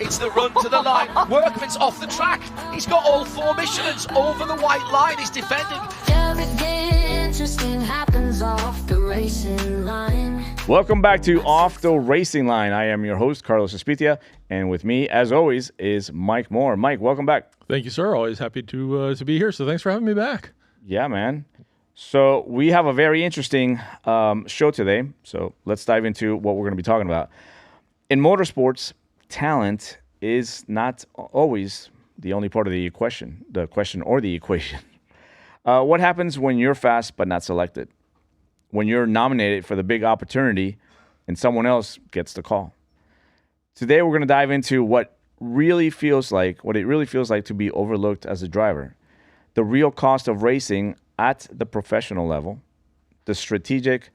It's the run to the line. Workman's off the track. He's got all 4 Michelin's over the white line. He's defending. Everything interesting happens off the racing line. Welcome back to Off the Racing Line. I am your host, Carlos Espitia, and with me, as always, is Mike Moore. Mike, welcome back. Thank you, sir. Always happy to be here, so thanks for having me back. Yeah, man. So we have a very interesting show today, so let's dive into what we're going to be talking about. In motorsports, talent is not always the only part of the equation. What happens when you're fast but not selected? When you're nominated for the big opportunity and someone else gets the call? Today we're going to dive into what it really feels like to be overlooked as a driver, the real cost of racing at the professional level, the strategic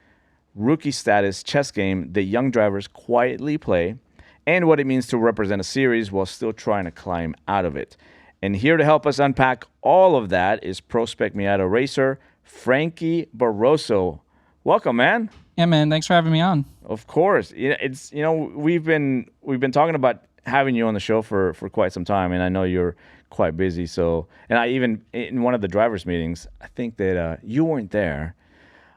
rookie status chess game that young drivers quietly play, and what it means to represent a series while still trying to climb out of it. And here to help us unpack all of that is Pro Spec Miata racer Frankie Barroso. Welcome, man. Yeah, man. Thanks for having me on. Of course. We've been talking about having you on the show for quite some time, and I know you're quite busy. So, and I even in one of the drivers' meetings, I think that you weren't there.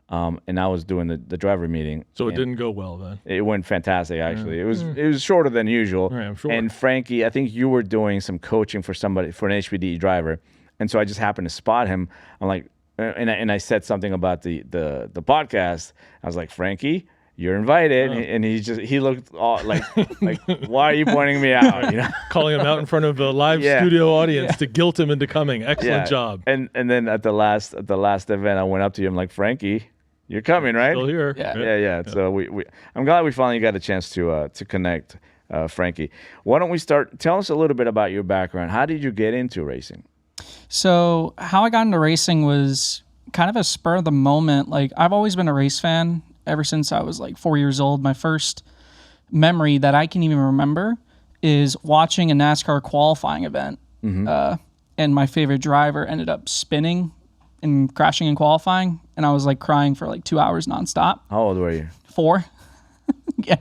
And I was doing the driver meeting. So it didn't go well then? It went fantastic, actually. It was shorter than usual. Right, I'm sure. And Frankie, I think you were doing some coaching for an HPD driver. And so I just happened to spot him. I'm like, and I said something about the podcast. I was like, Frankie, you're invited. And he looked all like why are you pointing me out? You know? Calling him out in front of a live studio audience to guilt him into coming. Excellent job. And then at the last event, I went up to him like, Frankie, you're coming, right? Still here. Yeah. So I'm glad we finally got a chance to connect, Frankie. Why don't we start? Tell us a little bit about your background. How did you get into racing? So how I got into racing was kind of a spur of the moment. Like, I've always been a race fan ever since I was like 4 years old. My first memory that I can even remember is watching a NASCAR qualifying event. Mm-hmm. And my favorite driver ended up spinning and crashing in qualifying. And I was like crying for like 2 hours nonstop. How old were you? 4. Yeah.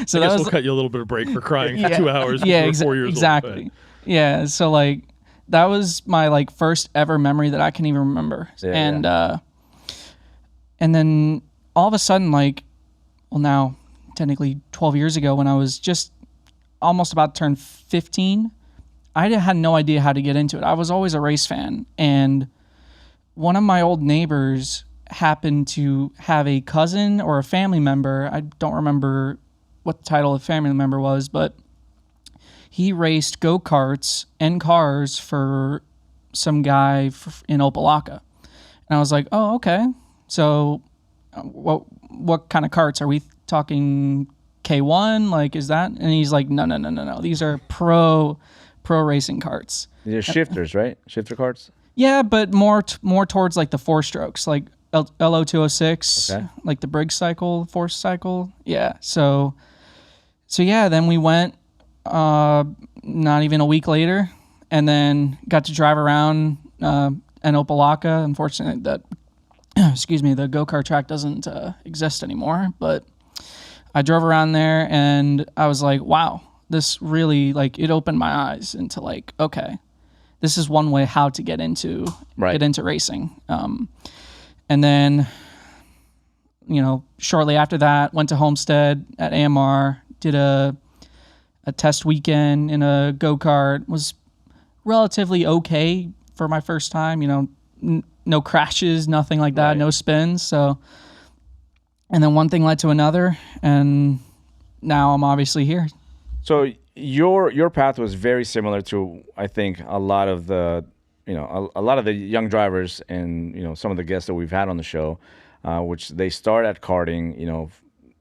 So I guess we'll cut you a little bit of break for crying for 2 hours. Yeah, 4 years exactly. old. Yeah. So like that was my like first ever memory that I can even remember. Yeah, and then all of a sudden, like, well, now technically 12 years ago, when I was just almost about to turn 15, I had no idea how to get into it. I was always a race fan, and one of my old neighbors happened to have a cousin or a family member. I don't remember what the title of the family member was, but he raced go-karts and cars for some guy in Opelika. And I was like, oh, okay. So what kind of carts? Are we talking K1? Like, is that? And he's like, no. These are pro racing carts. These are shifters, right? Shifter carts? Yeah, but more towards like the 4-strokes, like LO206, okay. Like the Briggs cycle, Force cycle. Yeah. So yeah, then we went not even a week later, and then got to drive around in Opelika. Unfortunately, the go-kart track doesn't exist anymore, but I drove around there and I was like, wow, this really, like, it opened my eyes into like, okay, this is one way how to get into racing. And then, shortly after that, went to Homestead at AMR, did a test weekend in a go-kart, was relatively okay for my first time, no crashes, nothing like that, no spins. So, and then one thing led to another, and now I'm obviously here. So your path was very similar to, I think, a lot of the young drivers and some of the guests that we've had on the show, which they start at karting,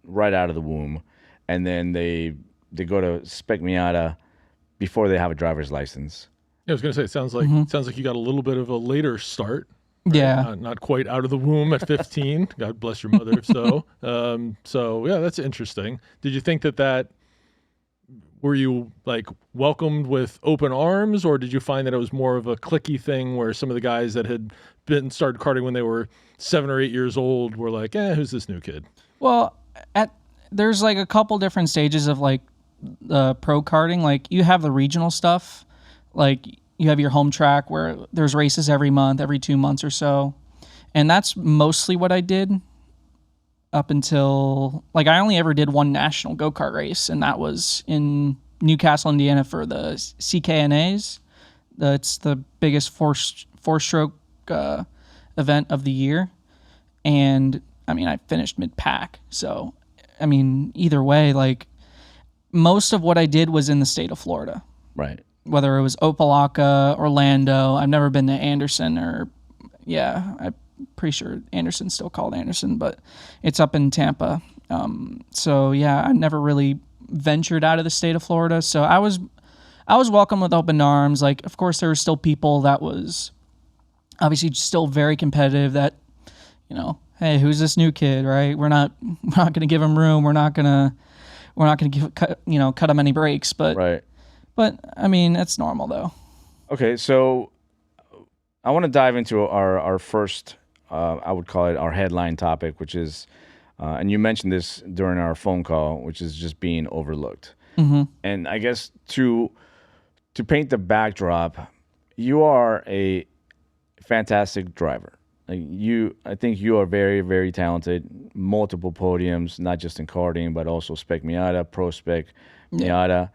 right out of the womb, and then they go to Spec Miata before they have a driver's license. Yeah, I was going to say, it sounds like you got a little bit of a later start. Right? Yeah. Not quite out of the womb at 15. God bless your mother. So yeah, that's interesting. Did you think that were you like welcomed with open arms, or did you find that it was more of a cliquey thing where some of the guys that had started karting when they were 7 or 8 years old were like, who's this new kid? Well, there's like a couple different stages of like pro karting, like you have the regional stuff, like you have your home track where there's races every month, every 2 months or so. And that's mostly what I did up until, like, I only ever did one national go-kart race, and that was in Newcastle, Indiana for the CKNAs. It's the biggest four-stroke event of the year. And, I mean, I finished mid-pack. So, I mean, either way, like, most of what I did was in the state of Florida. Right. Whether it was Opelika, Orlando. I've never been to Anderson I'm pretty sure Anderson's still called Anderson, but it's up in Tampa. So yeah, I never really ventured out of the state of Florida. So I was welcomed with open arms. Like, of course, there were still people that was obviously still very competitive. That, you know, hey, who's this new kid? Right? We're not going to give him room. We're not going to cut him any breaks. But right. But I mean, it's normal though. Okay, so I want to dive into our first, I would call it our headline topic, which is, and you mentioned this during our phone call, which is just being overlooked. Mm-hmm. And I guess to paint the backdrop, you are a fantastic driver. Like I think you are very, very talented. Multiple podiums, not just in karting, but also Spec Miata, Pro Spec Miata.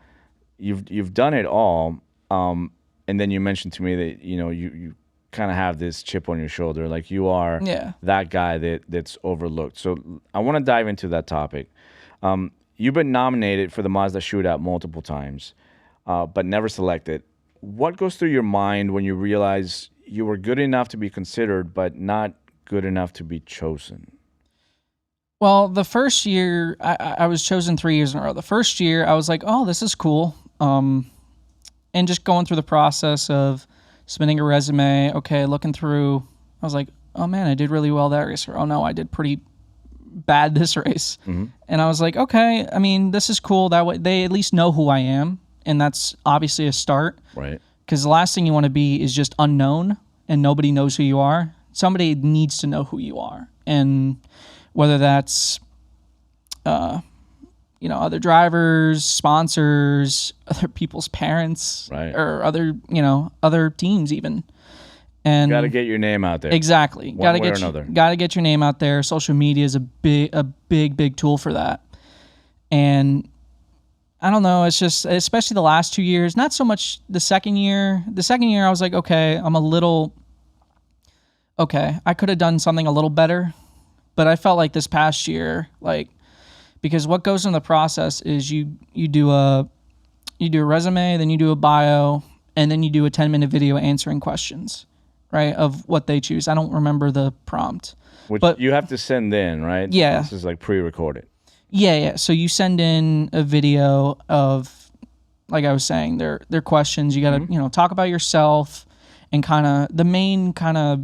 You've done it all. And then you mentioned to me that you kind of have this chip on your shoulder, like you are that guy that's overlooked. So I want to dive into that topic. You've been nominated for the Mazda Shootout multiple times, but never selected. What goes through your mind when you realize you were good enough to be considered, but not good enough to be chosen? Well, the first year, I was chosen 3 years in a row. The first year, I was like, oh, this is cool. And just going through the process of submitting a resume, okay, looking through, I was like, oh man, I did really well that race. Or, oh no, I did pretty bad this race. Mm-hmm. And I was like, okay, I mean, this is cool. That way they at least know who I am. And that's obviously a start. Right. Because the last thing you want to be is just unknown and nobody knows who you are. Somebody needs to know who you are. And whether that's, other drivers, sponsors, other people's parents, right, or other teams even. And got to get your name out there. Exactly. Got to get your name out there. Social media is a big tool for that. And I don't know, it's just, especially the last 2 years, not so much the second year. The second year I was like, okay, I could have done something a little better. But I felt like this past year, because what goes in the process is you do a resume, then you do a bio, and then you do a 10-minute video answering questions, right, of what they choose. I don't remember the prompt. But you have to send in, right? Yeah. This is like pre-recorded. Yeah. So you send in a video of, like I was saying, their questions. You got to, talk about yourself and kind of the main kind of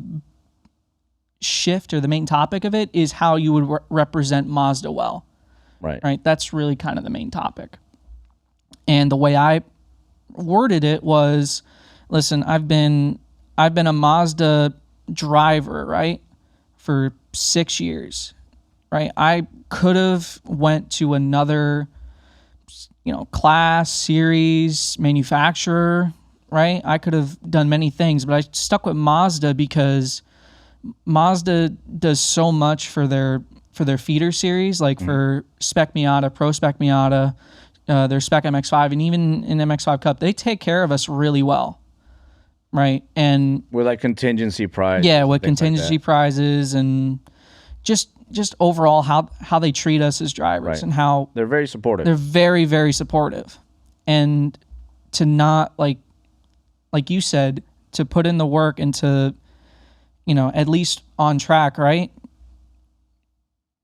shift or the main topic of it is how you would represent Mazda well. Right. That's really kind of the main topic. And the way I worded it was, listen, I've been a Mazda driver, right, for 6 years, right? I could have went to another, class, series, manufacturer, right? I could have done many things, but I stuck with Mazda because Mazda does so much for their feeder series, like for Spec Miata, Pro Spec Miata, their Spec MX5, and even in MX5 Cup, they take care of us really well, right? And with like contingency prizes. Yeah, with contingency prizes and just overall how they treat us as drivers and how they're very supportive. They're very, very supportive. And to not like you said, to put in the work and to, at least on track, right?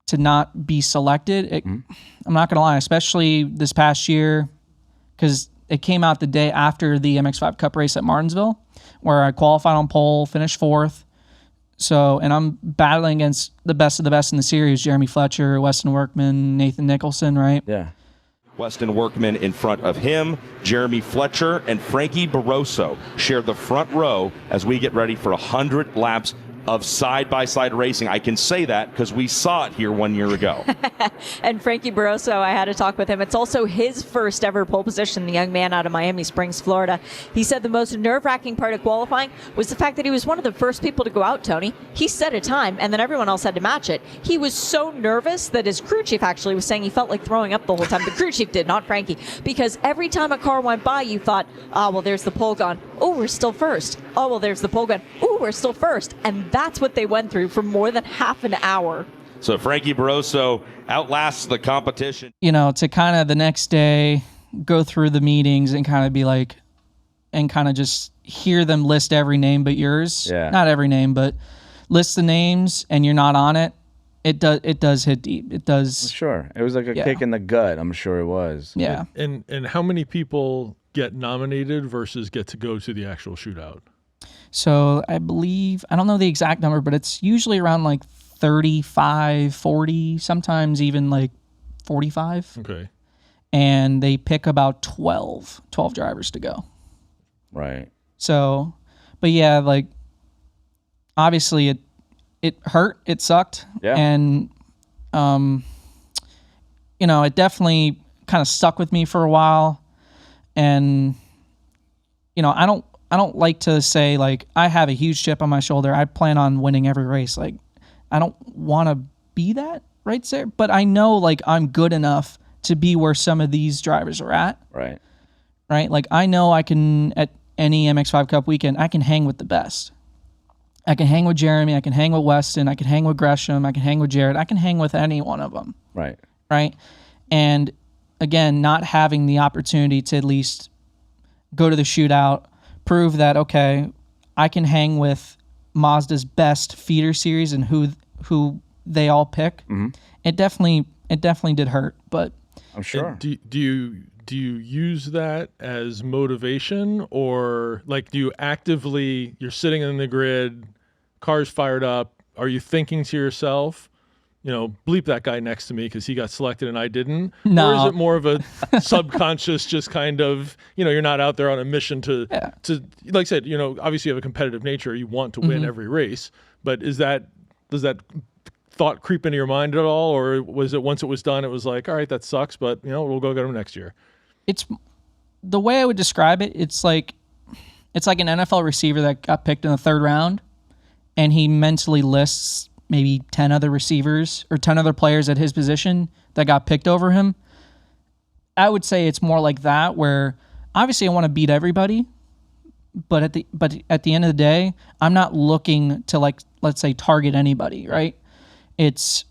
To not be selected, I'm not going to lie, especially this past year, because it came out the day after the MX5 Cup race at Martinsville, where I qualified on pole, finished 4th. So, and I'm battling against the best of the best in the series, Jeremy Fletcher, Weston Workman, Nathan Nicholson, right? Yeah. Weston Workman in front of him, Jeremy Fletcher and Frankie Barroso share the front row as we get ready for 100 laps of side-by-side racing. I can say that because we saw it here 1 year ago. And Frankie Barroso, I had to talk with him. It's also his first ever pole position, the young man out of Miami Springs, Florida. He said the most nerve-wracking part of qualifying was the fact that he was one of the first people to go out, Tony. He set a time, and then everyone else had to match it. He was so nervous that his crew chief actually was saying he felt like throwing up the whole time. The crew chief did, not Frankie, because every time a car went by, you thought, well, there's the pole gone. Oh, we're still first. Oh, well, there's the pole gone. Oh, we're still first. And that's what they went through for more than half an hour. So Frankie Barroso outlasts the competition. To kind of the next day go through the meetings and kind of be like, and kind of just hear them list every name but yours. Yeah. Not every name, but list the names and you're not on it. It does hit deep. It does. Sure. It was like a kick in the gut. I'm sure it was. Yeah. And how many people get nominated versus get to go to the actual shootout? So I believe, I don't know the exact number, but it's usually around like 35, 40, sometimes even like 45. Okay. And they pick about 12 drivers to go. Right. So, but yeah, like obviously it hurt, it sucked. Yeah. And, it definitely kind of stuck with me for a while. And, I don't like to say like I have a huge chip on my shoulder. I plan on winning every race. Like I don't want to be that right there, but I know like I'm good enough to be where some of these drivers are at. Right. Right. Like I know I can at any MX5 Cup weekend, I can hang with the best. I can hang with Jeremy. I can hang with Weston. I can hang with Gresham. I can hang with Jared. I can hang with any one of them. Right. Right. And again, not having the opportunity to at least go to the shootout, prove that, okay, I can hang with Mazda's best feeder series and who they all pick. Mm-hmm. It definitely did hurt, but I'm sure. Do you use that as motivation, or like do you actively, you're sitting in the grid, car's fired up, are you thinking to yourself, bleep that guy next to me because he got selected and I didn't? No. Or is it more of a subconscious, just kind of, you're not out there on a mission to like I said, obviously you have a competitive nature. You want to win every race, but does that thought creep into your mind at all? Or was it once it was done, it was like, all right, that sucks, but we'll go get him next year? It's the way I would describe it. It's like an NFL receiver that got picked in the third round and he mentally lists maybe 10 other receivers or 10 other players at his position that got picked over him. I would say it's more like that, where obviously I want to beat everybody, but at the end of the day, I'm not looking to, like, let's say, target anybody, right? It's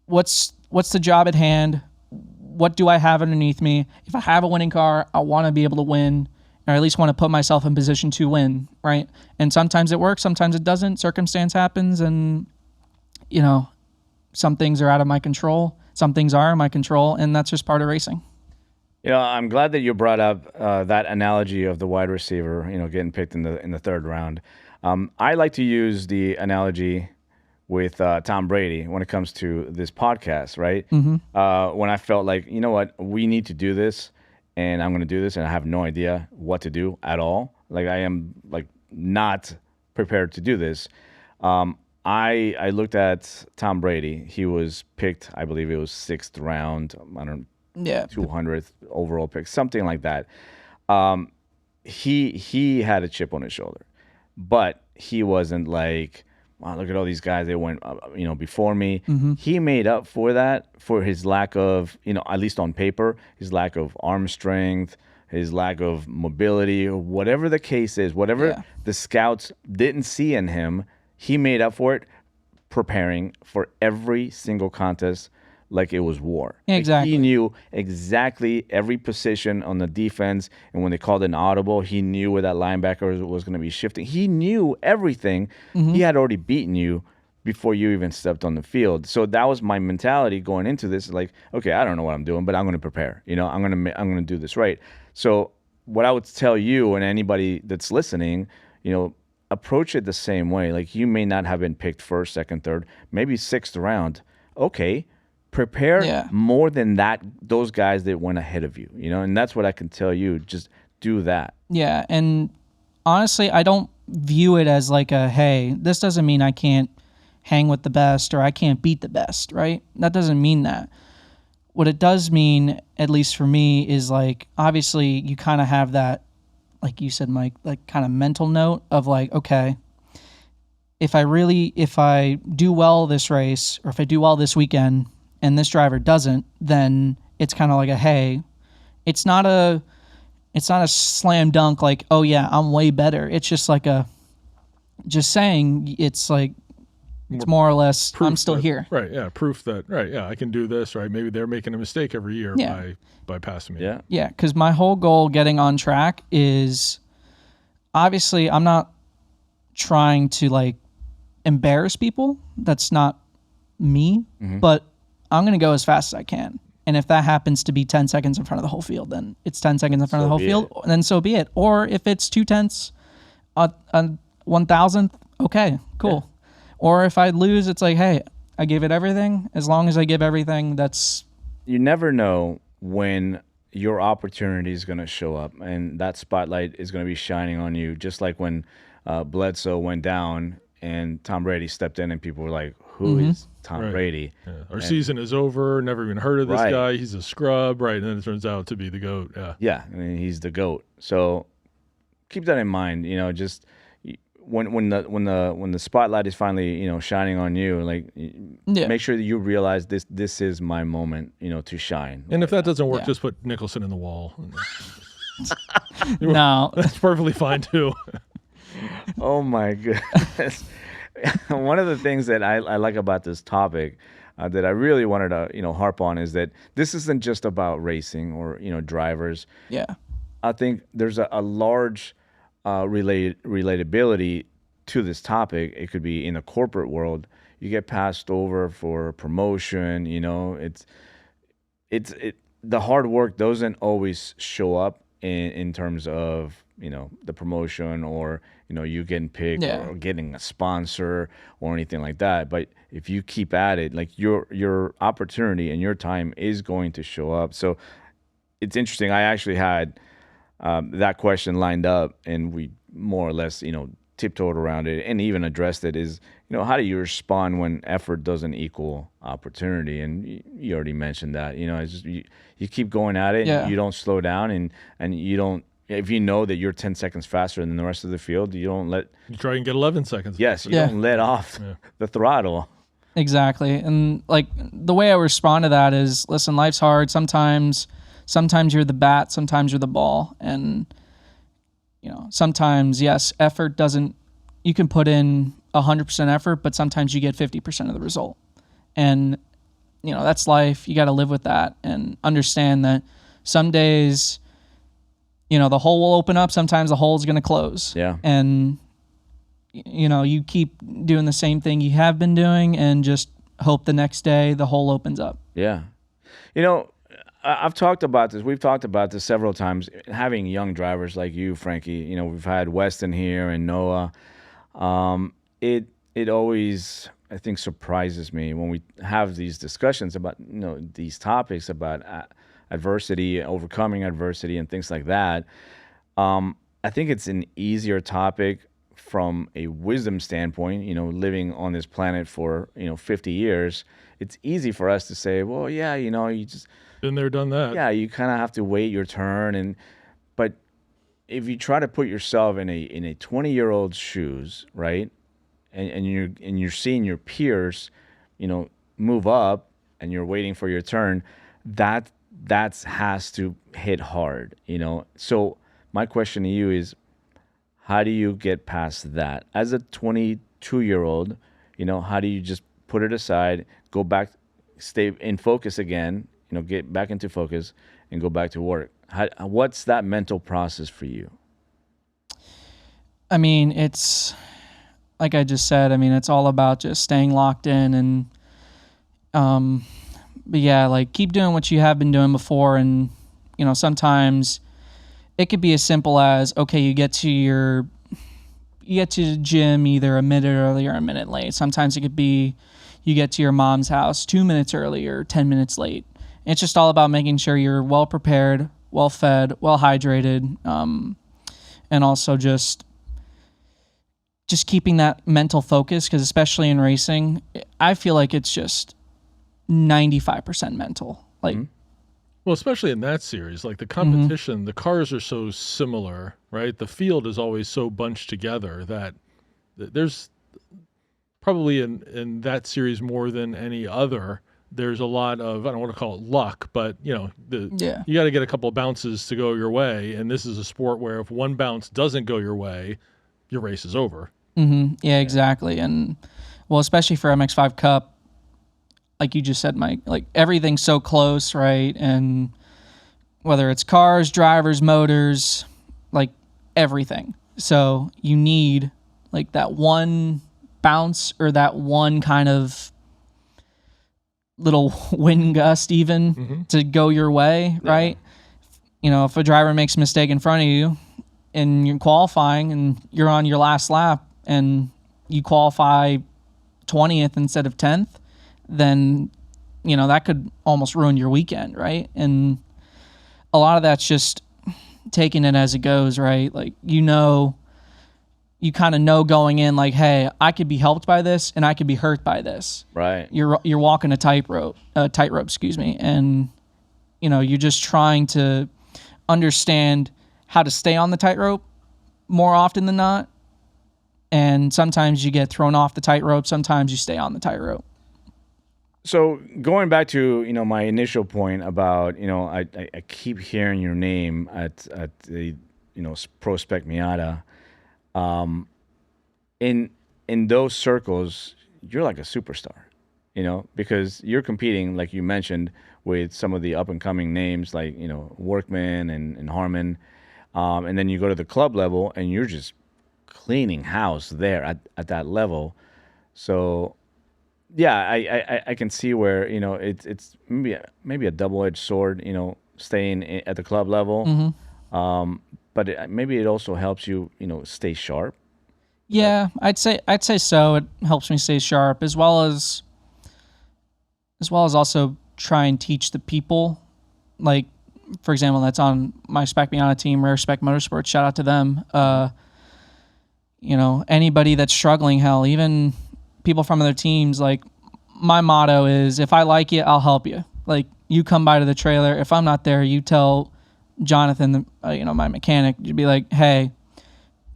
what's the job at hand? What do I have underneath me? If I have a winning car, I want to be able to win, or at least want to put myself in position to win, right? And sometimes it works, sometimes it doesn't. Circumstance happens, and some things are out of my control, some things are in my control, and that's just part of racing. I'm glad that you brought up that analogy of the wide receiver, getting picked in the third round. I like to use the analogy with Tom Brady when it comes to this podcast, right? Mm-hmm. When I felt like, what, we need to do this, and I'm going to do this, and I have no idea what to do at all. Like, I am like not prepared to do this. I looked at Tom Brady. He was picked, I believe it was 6th round. 200th overall pick, something like that. He had a chip on his shoulder, but he wasn't like, wow, look at all these guys. They went, before me. Mm-hmm. He made up for that, for his lack of, at least on paper, his lack of arm strength, his lack of mobility, or whatever the case is, whatever the scouts didn't see in him, he made up for it, preparing for every single contest like it was war. Exactly. Like, he knew exactly every position on the defense, and when they called an audible, he knew where that linebacker was going to be shifting. He knew everything. Mm-hmm. He had already beaten you before you even stepped on the field. So that was my mentality going into this. Like, okay, I don't know what I'm doing, but I'm going to prepare. I'm going to do this right. So what I would tell you and anybody that's listening, approach it the same way. Like, you may not have been picked first, second, third, maybe 6th round. Okay. Prepare more than that, those guys that went ahead of you, and that's what I can tell you. Just do that. Yeah, and honestly, I don't view it as like a, hey, this doesn't mean I can't hang with the best or I can't beat the best, right? That doesn't mean that. What it does mean, at least for me, is like, obviously you kind of have that, like you said, Mike, like kind of mental note of like, okay, if I do well this race, or if I do well this weekend and this driver doesn't, then it's kind of like a, hey, it's not a slam dunk like, oh yeah, I'm way better. It's just like just saying, it's like, it's more or less, I'm still here. Right, yeah, proof that, right, yeah, I can do this, right? Maybe they're making a mistake every year by passing me. Yeah. Yeah, because my whole goal getting on track is, obviously, I'm not trying to, like, embarrass people. That's not me, but I'm going to go as fast as I can. And if that happens to be 10 seconds in front of the whole field, then it's 10 seconds in front of the whole field, and then so be it. Or if it's 0.2, 1,000th, okay, cool. Yeah. Or if I lose, it's like, hey, I gave it everything. As long as I give everything, that's... You never know when your opportunity is going to show up, and that spotlight is going to be shining on you, just like when Bledsoe went down and Tom Brady stepped in and people were like, who is Tom Brady? Yeah. Our season is over. Never even heard of this guy. He's a scrub, right? And then it turns out to be the GOAT. Yeah. Yeah, I mean, he's the GOAT. So keep that in mind. You know, just when the spotlight is finally, you know, shining on you, like make sure that you realize this is my moment, you know, to shine. And if that doesn't work, just put Nicholson in the wall. No, that's perfectly fine too. Oh my goodness. One of the things that I like about this topic that I really wanted to, you know, harp on is that this isn't just about racing or, you know, drivers. Yeah. I think there's a large relatability to this topic. It could be in the corporate world. You get passed over for promotion, you know, the hard work doesn't always show up in terms of, you know, the promotion or, you know, you getting picked or getting a sponsor or anything like that. But if you keep at it, like your opportunity and your time is going to show up. So it's interesting. I actually had that question lined up, and we more or less, you know, tiptoed around it and even addressed it. Is, you know, how do you respond when effort doesn't equal opportunity? And you already mentioned that. You know, it's just, you keep going at it. You don't slow down, and you don't. If you know that you're 10 seconds faster than the rest of the field, you don't let... You try and get 11 seconds. Yes, you don't let off the throttle. Exactly. And, like, the way I respond to that is, listen, life's hard. Sometimes you're the bat, sometimes you're the ball. And, you know, sometimes, yes, effort doesn't... You can put in 100% effort, but sometimes you get 50% of the result. And, you know, that's life. You got to live with that and understand that some days... You know, the hole will open up. Sometimes the hole is going to close. Yeah. And, you know, you keep doing the same thing you have been doing and just hope the next day the hole opens up. Yeah. You know, I've talked about this. We've talked about this several times. Having young drivers like you, Frankie, you know, we've had Weston here and Noah. It always, I think, surprises me when we have these discussions about, you know, these topics about adversity, overcoming adversity, and things like that. I think it's an easier topic from a wisdom standpoint. You know, living on this planet for, you know, 50 years, it's easy for us to say, well, yeah, you know, you just been there, done that. Yeah, you kind of have to wait your turn, but if you try to put yourself in a 20-year-old's shoes, right, and you're seeing your peers, you know, move up, and you're waiting for your turn, that has to hit hard, you know. So my question to you is, how do you get past that as a 22-year-old? You know, how do you just put it aside, go back, stay in focus again, you know, get back into focus and go back to work? What's that mental process for you? I mean, it's like I just said, I mean, it's all about just staying locked in and but yeah, like, keep doing what you have been doing before. And, you know, sometimes it could be as simple as, okay, you get to the gym either a minute early or a minute late. Sometimes it could be you get to your mom's house 2 minutes early or 10 minutes late. It's just all about making sure you're well prepared, well fed, well hydrated, and also just just keeping that mental focus, because especially in racing, I feel like it's just 95% mental. Like, well, especially in that series, like the competition, the cars are so similar, right? The field is always so bunched together that there's probably in that series more than any other. There's a lot of, I don't want to call it luck, but you know, you got to get a couple of bounces to go your way. And this is a sport where if one bounce doesn't go your way, your race is over. Yeah, exactly. And well, especially for MX5 Cup, like you just said, Mike, like everything's so close, right? And whether it's cars, drivers, motors, like everything. So you need like that one bounce or that one kind of little wind gust even to go your way, right? You know, if a driver makes a mistake in front of you and you're qualifying and you're on your last lap and you qualify 20th instead of 10th, then, you know, that could almost ruin your weekend, right? And a lot of that's just taking it as it goes, right? Like, you know, you kind of know going in, like, hey, I could be helped by this and I could be hurt by this. Right. You're walking a tightrope, and, you know, you're just trying to understand how to stay on the tightrope more often than not. And sometimes you get thrown off the tightrope. Sometimes you stay on the tightrope. So going back to, you know, my initial point about, you know, I keep hearing your name at the, you know, Pro Spec Miata. In those circles, you're like a superstar, you know, because you're competing, like you mentioned, with some of the up and coming names like, you know, Workman and Harmon. And then you go to the club level and you're just cleaning house there at that level. So yeah, I can see where, you know, it's maybe a double-edged sword, you know, staying at the club level. But maybe it also helps you, you know, stay sharp. Yeah, I'd say so. It helps me stay sharp, as well as also try and teach the people. Like, for example, that's on my Spec Miata team, Rare Spec Motorsports. Shout out to them. You know, anybody that's struggling, hell, even people from other teams, like, my motto is, if I like you, I'll help you. Like, you come by to the trailer. If I'm not there, you tell Jonathan, you know, my mechanic, you'd be like, hey,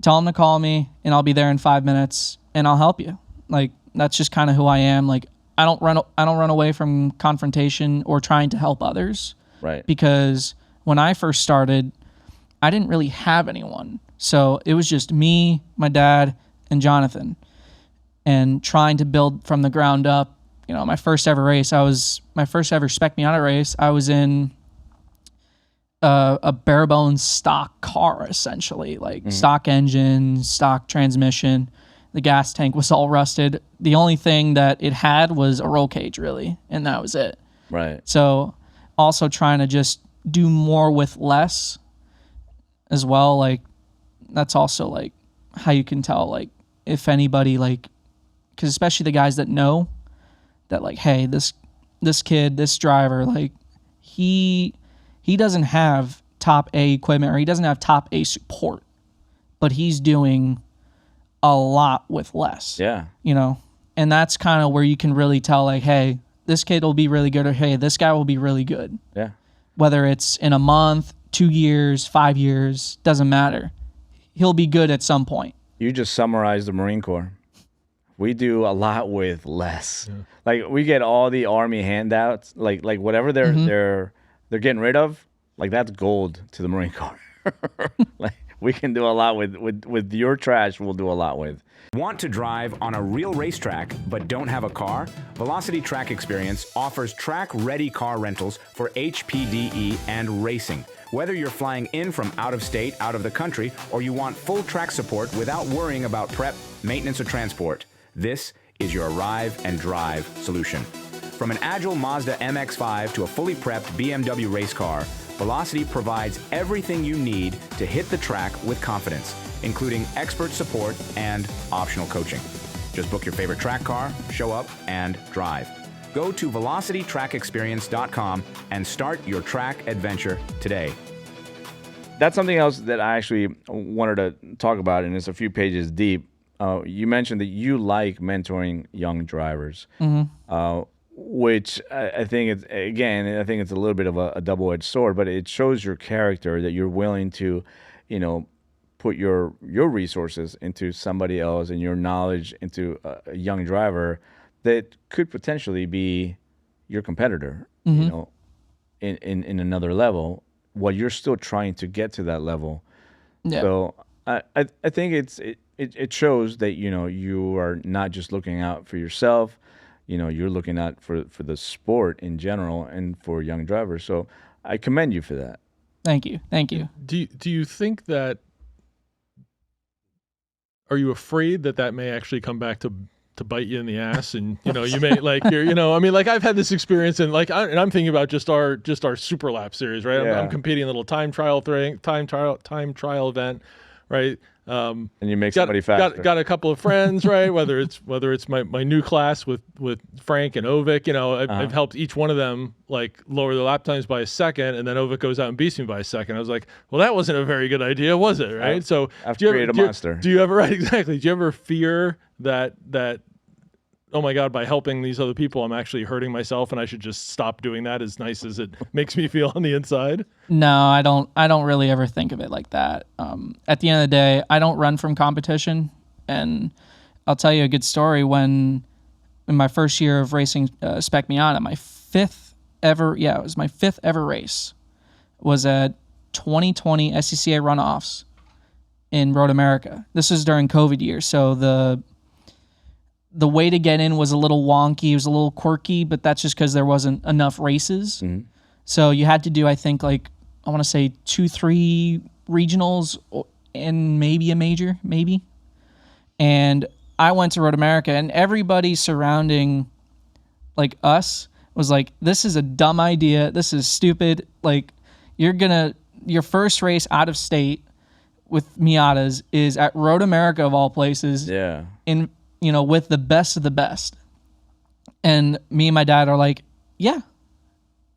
tell him to call me and I'll be there in 5 minutes and I'll help you. Like, that's just kind of who I am. Like, I don't run away from confrontation or trying to help others. Right. Because when I first started, I didn't really have anyone. So it was just me, my dad, and Jonathan, and trying to build from the ground up. You know, my first ever Spec Miata race, I was in a bare bones stock car, essentially, like stock engine, stock transmission. The gas tank was all rusted. The only thing that it had was a roll cage, really, and that was it. Right. So also trying to just do more with less as well. Like, that's also like how you can tell, like, if anybody, like, because especially the guys that know that, like, hey, this kid, this driver, like, he doesn't have top A equipment or he doesn't have top A support, but he's doing a lot with less. Yeah. You know, and that's kind of where you can really tell, like, hey, this kid will be really good, or hey, this guy will be really good. Yeah. Whether it's in a month, 2 years, 5 years, doesn't matter. He'll be good at some point. You just summarized the Marine Corps. We do a lot with less. Yeah. Like, we get all the Army handouts, like whatever they're getting rid of, like, that's gold to the Marine Corps. Like, we can do a lot with your trash. We'll do a lot with. Want to drive on a real racetrack but don't have a car? Velocity Track Experience offers track-ready car rentals for HPDE and racing. Whether you're flying in from out of state, out of the country, or you want full track support without worrying about prep, maintenance, or transport, this is your arrive and drive solution. From an agile Mazda MX5 to a fully prepped BMW race car, Velocity provides everything you need to hit the track with confidence, including expert support and optional coaching. Just book your favorite track car, show up, and drive. Go to velocitytrackexperience.com and start your track adventure today. That's something else that I actually wanted to talk about, and it's a few pages deep. you mentioned that you like mentoring young drivers, which I think it's a little bit of a double-edged sword, but it shows your character that you're willing to, put your resources into somebody else and your knowledge into a young driver that could potentially be your competitor, in another level, while you're still trying to get to that level. Yeah. So I think it shows that you are not just looking out for yourself, you're looking out for the sport in general and for young drivers. So I commend you for that. Thank you. Do you think that? Are you afraid that may actually come back to bite you in the ass, and you may I've had this experience, and I'm thinking about just our super lap series, right? Yeah. I'm competing in a little time trial event, right? And you make somebody faster. Got a couple of friends, right? whether it's my new class with Frank and Ovik, I've helped each one of them lower their lap times by a second, and then Ovik goes out and beats me by a second. I was like, well, that wasn't a very good idea, was it? Right? I've created a monster. Do you ever right exactly? Do you ever fear that oh my God, by helping these other people, I'm actually hurting myself, and I should just stop doing that, as nice as it makes me feel on the inside? No, I don't really ever think of it like that. At the end of the day, I don't run from competition. And I'll tell you a good story. In my first year of racing Spec Miata, my fifth ever race was at 2020 SCCA runoffs in Road America. This was during COVID years, so the way to get in was a little wonky. It was a little quirky, but that's just because there wasn't enough races. Mm-hmm. So you had to do, I think, I want to say 2-3 regionals and maybe a major, maybe. And I went to Road America, and everybody surrounding us was like, this is a dumb idea. This is stupid. Your first race out of state with Miatas is at Road America of all places. Yeah. With the best of the best. And me and my dad are like, yeah.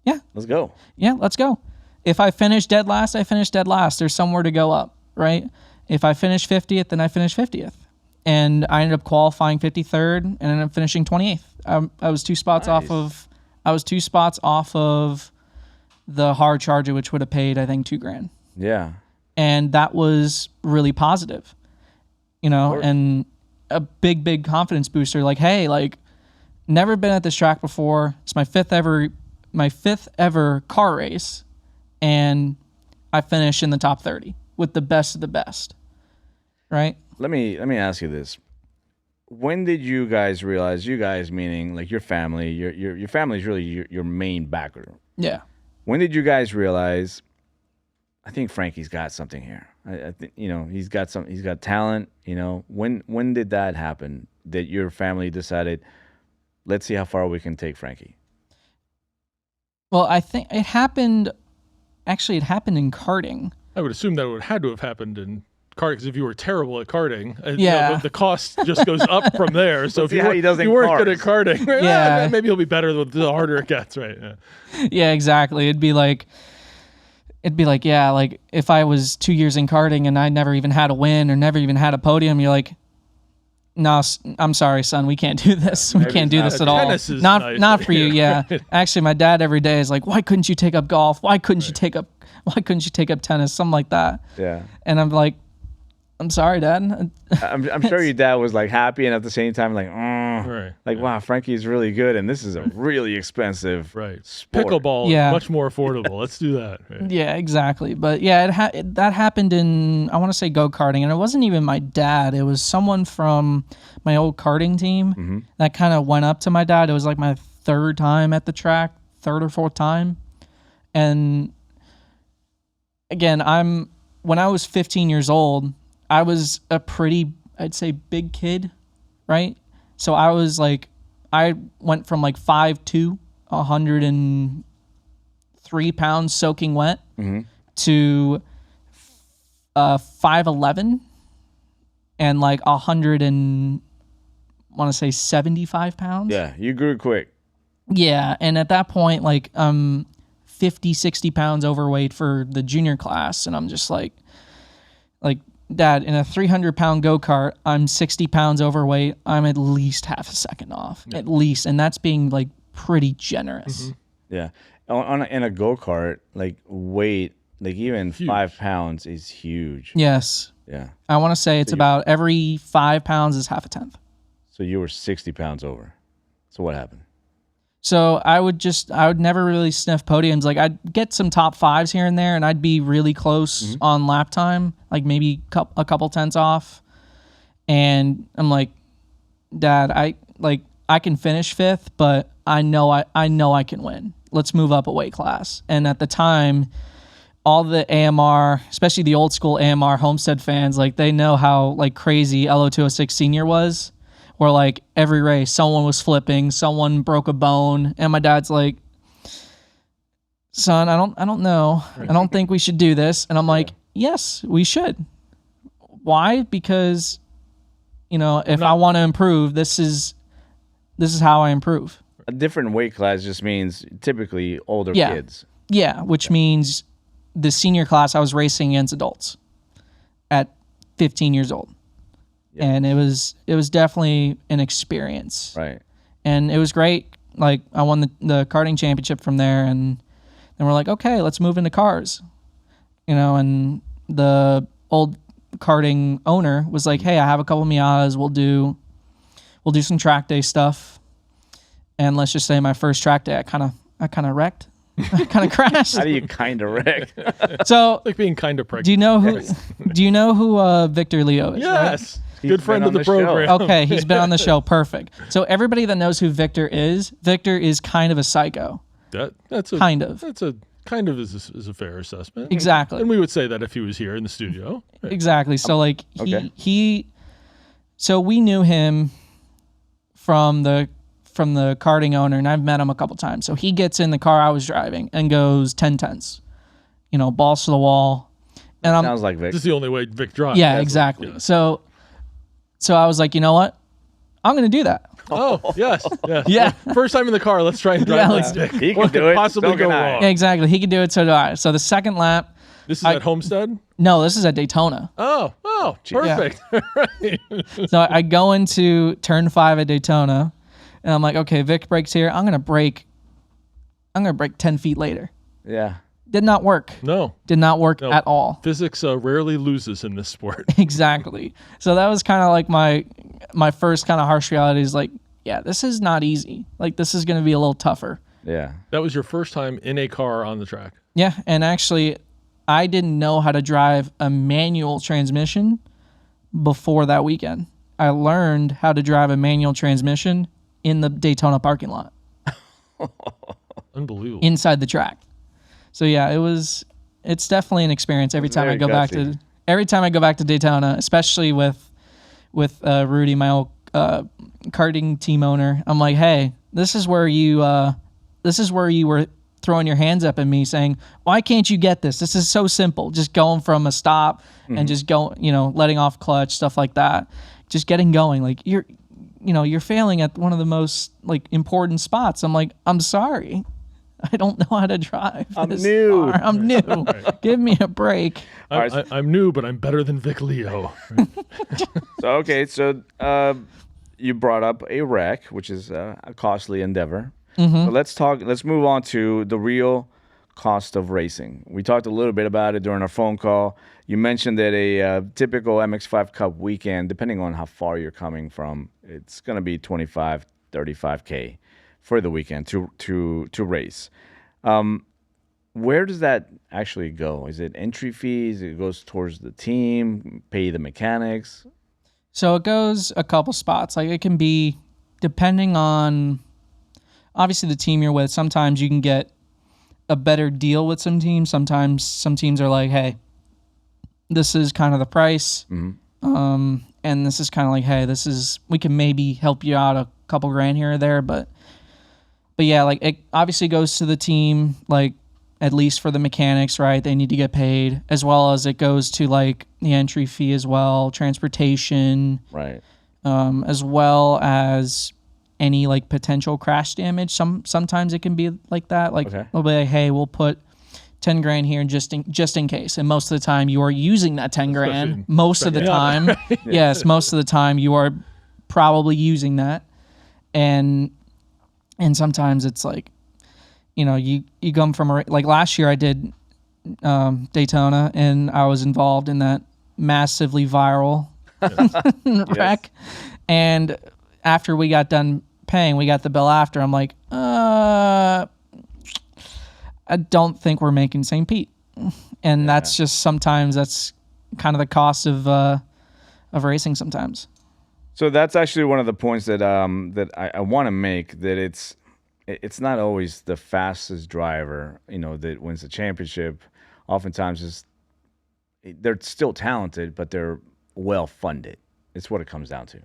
Let's go. Yeah, let's go. If I finish dead last, I finish dead last. There's somewhere to go up, right? If I finish 50th, then I finish 50th. And I ended up qualifying 53rd and ended up finishing 28th. I was 2 spots off of the hard charger, which would have paid, I think, $2,000. Yeah. And that was really positive, and a big confidence booster. Hey, never been at this track before. It's my fifth ever car race, and I finished in the top 30 with the best of the best. Right? Let me ask you this. When did you guys realize, you guys meaning your family, your family is really your main backer? Yeah. When did you guys realize, I think Frankie's got something here? I think he's got talent. When did that happen? That your family decided, let's see how far we can take Frankie? Well, I think it happened. Actually, it happened in karting. I would assume that it had to have happened in karting, because if you were terrible at karting, the cost just goes up from there. So if you weren't good at karting, right, maybe he'll be better the harder it gets, right? Yeah, exactly. It'd be like, if I was 2 years in karting and I never even had a win or never even had a podium, you're like, no, I'm sorry, son, we can't do this. We can't do this at all. Not for you. Yeah. Actually, my dad every day is like, why couldn't you take up golf? Why couldn't you take up tennis? Something like that. Yeah. And I'm like, I'm sorry, Dad. I'm sure your dad was happy, and at the same time wow, Frankie's really good, and this is a really expensive sport. Pickleball is much more affordable. Let's do that. Right. Yeah, exactly. But yeah, that happened in, I want to say, go-karting, and it wasn't even my dad. It was someone from my old karting team that kind of went up to my dad. It was my third time at the track, third or fourth time. And again, when I was 15 years old, I was a pretty, I'd say, big kid, right? So I was I went from 5'2", 103 pounds soaking wet to 5'11", and 75 pounds. Yeah, you grew quick. Yeah, and at that point, 50, 60 pounds overweight for the junior class, and I'm just Dad, in a 300-pound go-kart, I'm 60 pounds overweight. I'm at least half a second off, at least. And that's being, like, pretty generous. Yeah. In a go-kart, like, weight, like, even 5 pounds is huge. Yes. Yeah. I want to say it's about every 5 pounds is half a tenth. So you were 60 pounds over. So what happened? So I would never really sniff podiums. Like, I'd get some top fives here and there, and I'd be really close on lap time, like maybe a couple tenths off. And I'm like, Dad, I can finish fifth, but I know I can win. Let's move up a weight class. And at the time, all the AMR, especially the old school AMR Homestead fans, like, they know how, like, crazy LO206 Senior was. Where, like, every race, someone was flipping, someone broke a bone, and my dad's like, "Son, I don't know. I don't think we should do this." And I'm like, "Yes, we should." Why? Because, if I want to improve, this is how I improve. A different weight class just means typically older kids. Yeah, which means the senior class I was racing against adults at 15 years old. Yeah. And it was definitely an experience. Right. And it was great. Like, I won the karting championship from there, and then we're like, okay, let's move into cars. And the old karting owner was like, hey, I have a couple Miatas. We'll do some track day stuff. And let's just say my first track day, I kind of wrecked. I kind of crashed. How do you kind of wreck? So, like being kind of pregnant. Do you know who Victor Leo is? Yes. Right? Good friend of the program. Okay, he's been on the show. Perfect. So everybody that knows who Victor is kind of a psycho. That's a kind of is a fair assessment. Exactly. And we would say that if he was here in the studio. Right? Exactly. So like so we knew him from the karting owner, and I've met him a couple times. So he gets in the car I was driving and goes 10-10s. Balls to the wall. And sounds like Vic. This is the only way Vic drives. Yeah, exactly. Yeah. So I was like, you know what? I'm going to do that. Oh, yes. Yeah. First time in the car, let's try and drive like Vic. He can do it. Possibly go wrong. Yeah, exactly. He could do it, so do I. So the second lap. This is at Homestead? No, this is at Daytona. Oh, perfect. Yeah. So I go into turn 5 at Daytona, and I'm like, okay, Vic brakes here. I'm going to brake 10 feet later. Yeah. Did not work. No. Did not work at all. Physics rarely loses in this sport. Exactly. So that was kind of like my first kind of harsh reality is like, yeah, this is not easy. Like, this is going to be a little tougher. Yeah. That was your first time in a car on the track. Yeah, and actually, I didn't know how to drive a manual transmission before that weekend. I learned how to drive a manual transmission in the Daytona parking lot. Unbelievable. Inside the track. So yeah, it's definitely an experience every time I go back to Daytona, especially with Rudy, my old karting team owner. I'm like, hey, this is where you were throwing your hands up at me saying, why can't you get this? This is so simple. Just going from a stop and just letting off clutch, stuff like that. Just getting going. Like, you're failing at one of the most like important spots. I'm like, I'm sorry. I don't know how to drive. I'm new. Right. Give me a break. I'm new, but I'm better than Vic Leo. So you brought up a wreck, which is a costly endeavor. Mm-hmm. But let's move on to the real cost of racing. We talked a little bit about it during our phone call. You mentioned that a typical MX5 Cup weekend, depending on how far you're coming from, it's going to be $25,000, $35,000 for the weekend to race. Where does that actually go? Is it entry fees? It goes towards the team, pay the mechanics? So it goes a couple spots. Like, it can be depending on obviously the team you're with. Sometimes you can get a better deal with some teams. Sometimes some teams are like, hey, this is kind of the price. Mm-hmm. And this is kind of like, hey, we can maybe help you out a couple grand here or there, but yeah, like, it obviously goes to the team, like, at least for the mechanics, right? They need to get paid, as well as it goes to like the entry fee as well, transportation, right? As well as any like potential crash damage. Sometimes it can be like that. Like, they'll be like, hey, we'll put 10 grand here just in case. And most of the time you are using that 10 grand. Most of the time, yes, most of the time you are probably using that. And sometimes it's like, you know, you come from like last year I did Daytona, and I was involved in that massively viral wreck. And after we got done paying, we got the bill after. I'm like, I don't think we're making St. Pete. And that's just sometimes that's kind of the cost of racing sometimes. So that's actually one of the points that I want to make, that it's not always the fastest driver, you know, that wins the championship. Oftentimes they're still talented, but they're well funded. It's what it comes down to.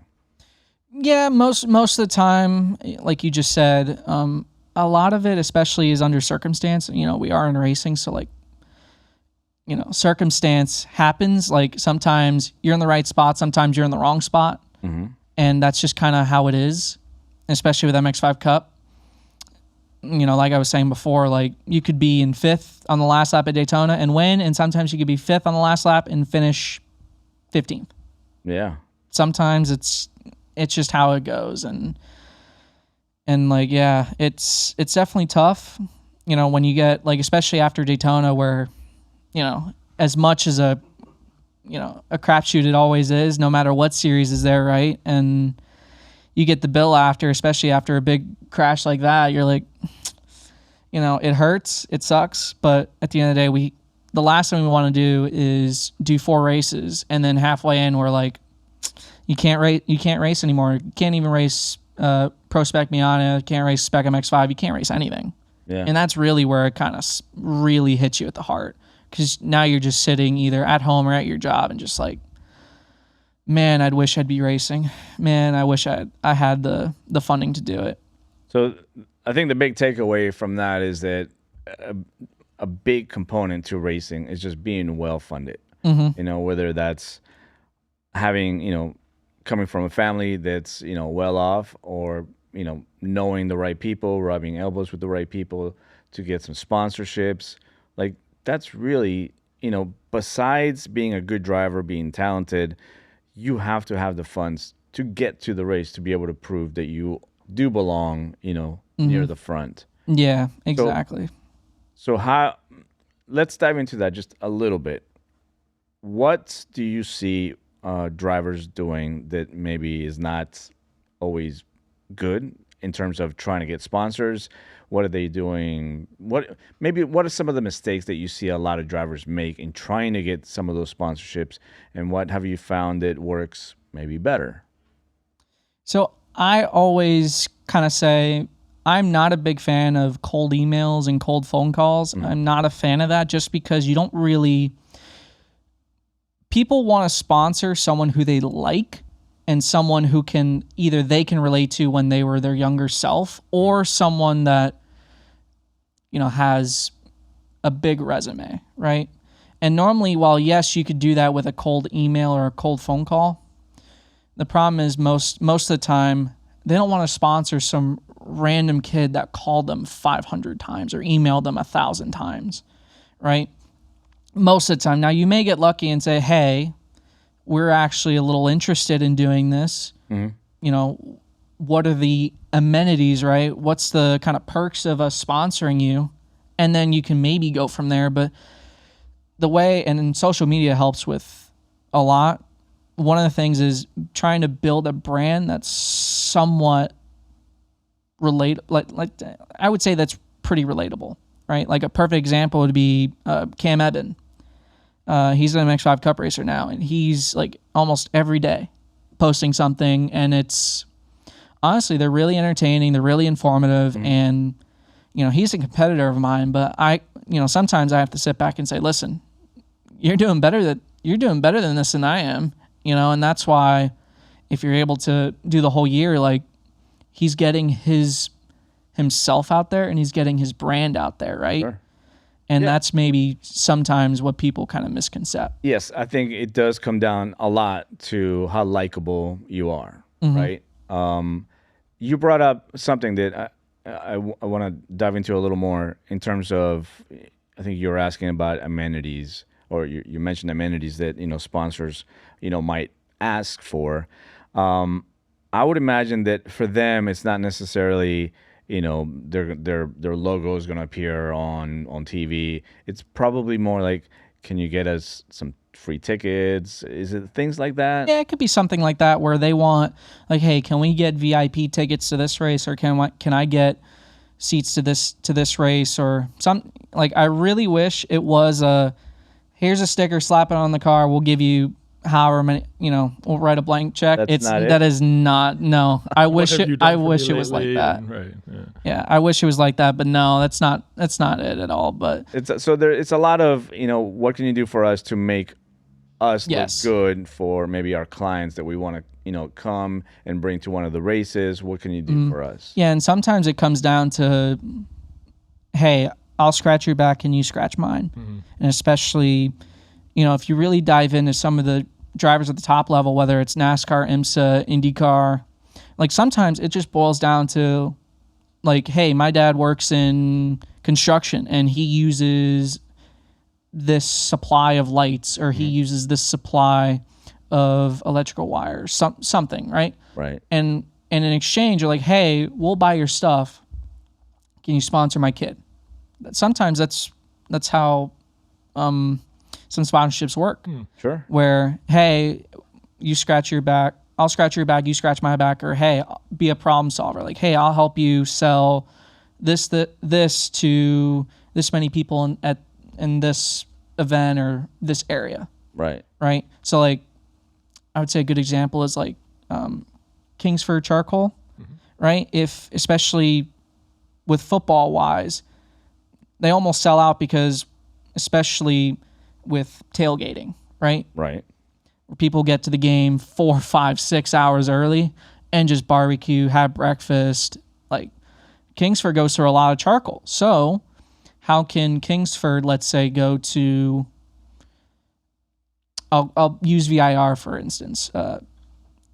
Yeah, most of the time, like you just said, a lot of it especially is under circumstance. You know, we are in racing, so like, you know, circumstance happens. Like sometimes you're in the right spot, sometimes you're in the wrong spot. And that's just kind of how it is, especially with MX5 Cup. You know, like I was saying before, like you could be in 5th on the last lap at Daytona and win, and sometimes you could be 5th on the last lap and finish 15th. Yeah. Sometimes it's just how it goes, and like, yeah, it's definitely tough, you know, when you get, like, especially after Daytona, where, you know, as much as a crapshoot it always is, no matter what series is there, right? And you get the bill after, especially after a big crash like that, you're like, you know, it hurts, it sucks, but at the end of the day, the last thing we want to do is do 4 races, and then halfway in we're like, you can't race anymore. You can't even race Pro Spec Miata. You can't race Spec MX5. You can't race anything. Yeah. And that's really where it kind of really hits you at the heart, because now you're just sitting either at home or at your job and just like, man, I'd wish I'd be racing. Man, I wish I had the funding to do it. So I think the big takeaway from that is that a big component to racing is just being well funded. You know, whether that's having, you know, coming from a family that's, you know, well off, or, you know, knowing the right people, rubbing elbows with the right people to get some sponsorships. Like, that's really, you know, besides being a good driver, being talented, you have to have the funds to get to the race to be able to prove that you do belong, you know, near the front. Yeah, exactly. So let's dive into that just a little bit. What do you see drivers doing that maybe is not always good in terms of trying to get sponsors? What are they doing? What are some of the mistakes that you see a lot of drivers make in trying to get some of those sponsorships, and what have you found that works maybe better? So I always kind of say I'm not a big fan of cold emails and cold phone calls. I'm not a fan of that, just because you don't really... People want to sponsor someone who they like, and someone who they can relate to when they were their younger self, or someone that, you know, has a big resume, right? And normally, while yes, you could do that with a cold email or a cold phone call, the problem is most of the time they don't want to sponsor some random kid that called them 500 times or emailed them 1,000 times, right? Most of the time. Now, you may get lucky and say, hey, we're actually a little interested in doing this. You know, what are the amenities, right? What's the kind of perks of us sponsoring you? And then you can maybe go from there. But the way, and social media helps with a lot. One of the things is trying to build a brand that's somewhat like I would say that's pretty relatable, right? Like a perfect example would be Cam Eben. He's an MX5 Cup racer now, and he's like almost every day posting something, and it's honestly, they're really entertaining, they're really informative, and you know, he's a competitor of mine, but sometimes I have to sit back and say, listen, you're doing better than this than I am, you know, and that's why if you're able to do the whole year, like, he's getting himself out there and he's getting his brand out there, right? Sure. And that's maybe sometimes what people kind of misconcept. Yes, I think it does come down a lot to how likable you are, right? You brought up something that I want to dive into a little more in terms of I think you were asking about amenities, or you mentioned amenities that sponsors might ask for. I would imagine that for them, it's not necessarily their logo is going to appear on TV. It's probably more like, can you get us some free tickets? Is it things like that? Yeah, it could be something like that where they want, like, hey, can we get VIP tickets to this race, or can I get seats to this race, or some, like, I really wish it was here's a sticker, slap it on the car, we'll give you however many, we'll write a blank check. That is not. No, I wish it was like that. Right. Yeah, I wish it was like that, but no, that's not it at all. But it's a lot of what can you do for us to make us look good for maybe our clients that we want to come and bring to one of the races. What can you do for us? Yeah, and sometimes it comes down to, hey, I'll scratch your back and you scratch mine. And especially, if you really dive into some of the drivers at the top level, whether it's NASCAR, IMSA, IndyCar, like sometimes it just boils down to, like, hey, my dad works in construction and he uses this supply of lights, or he uses this supply of electrical wires, something, right? Right. And in exchange, you're like, hey, we'll buy your stuff. Can you sponsor my kid? Sometimes that's how some sponsorships work. Sure. Where, hey, you scratch your back, I'll scratch your back, you scratch my back, or hey, be a problem solver. Like, hey, I'll help you sell this to this many people in this event or this area. Right. Right. So, like, I would say a good example is like Kingsford charcoal, right? If, especially with football wise, they almost sell out because, especially with tailgating, right? Right. Where people get to the game 4, 5, 6 hours early and just barbecue, have breakfast. Like, Kingsford goes through a lot of charcoal. So how can Kingsford, let's say, go to, I'll use VIR for instance,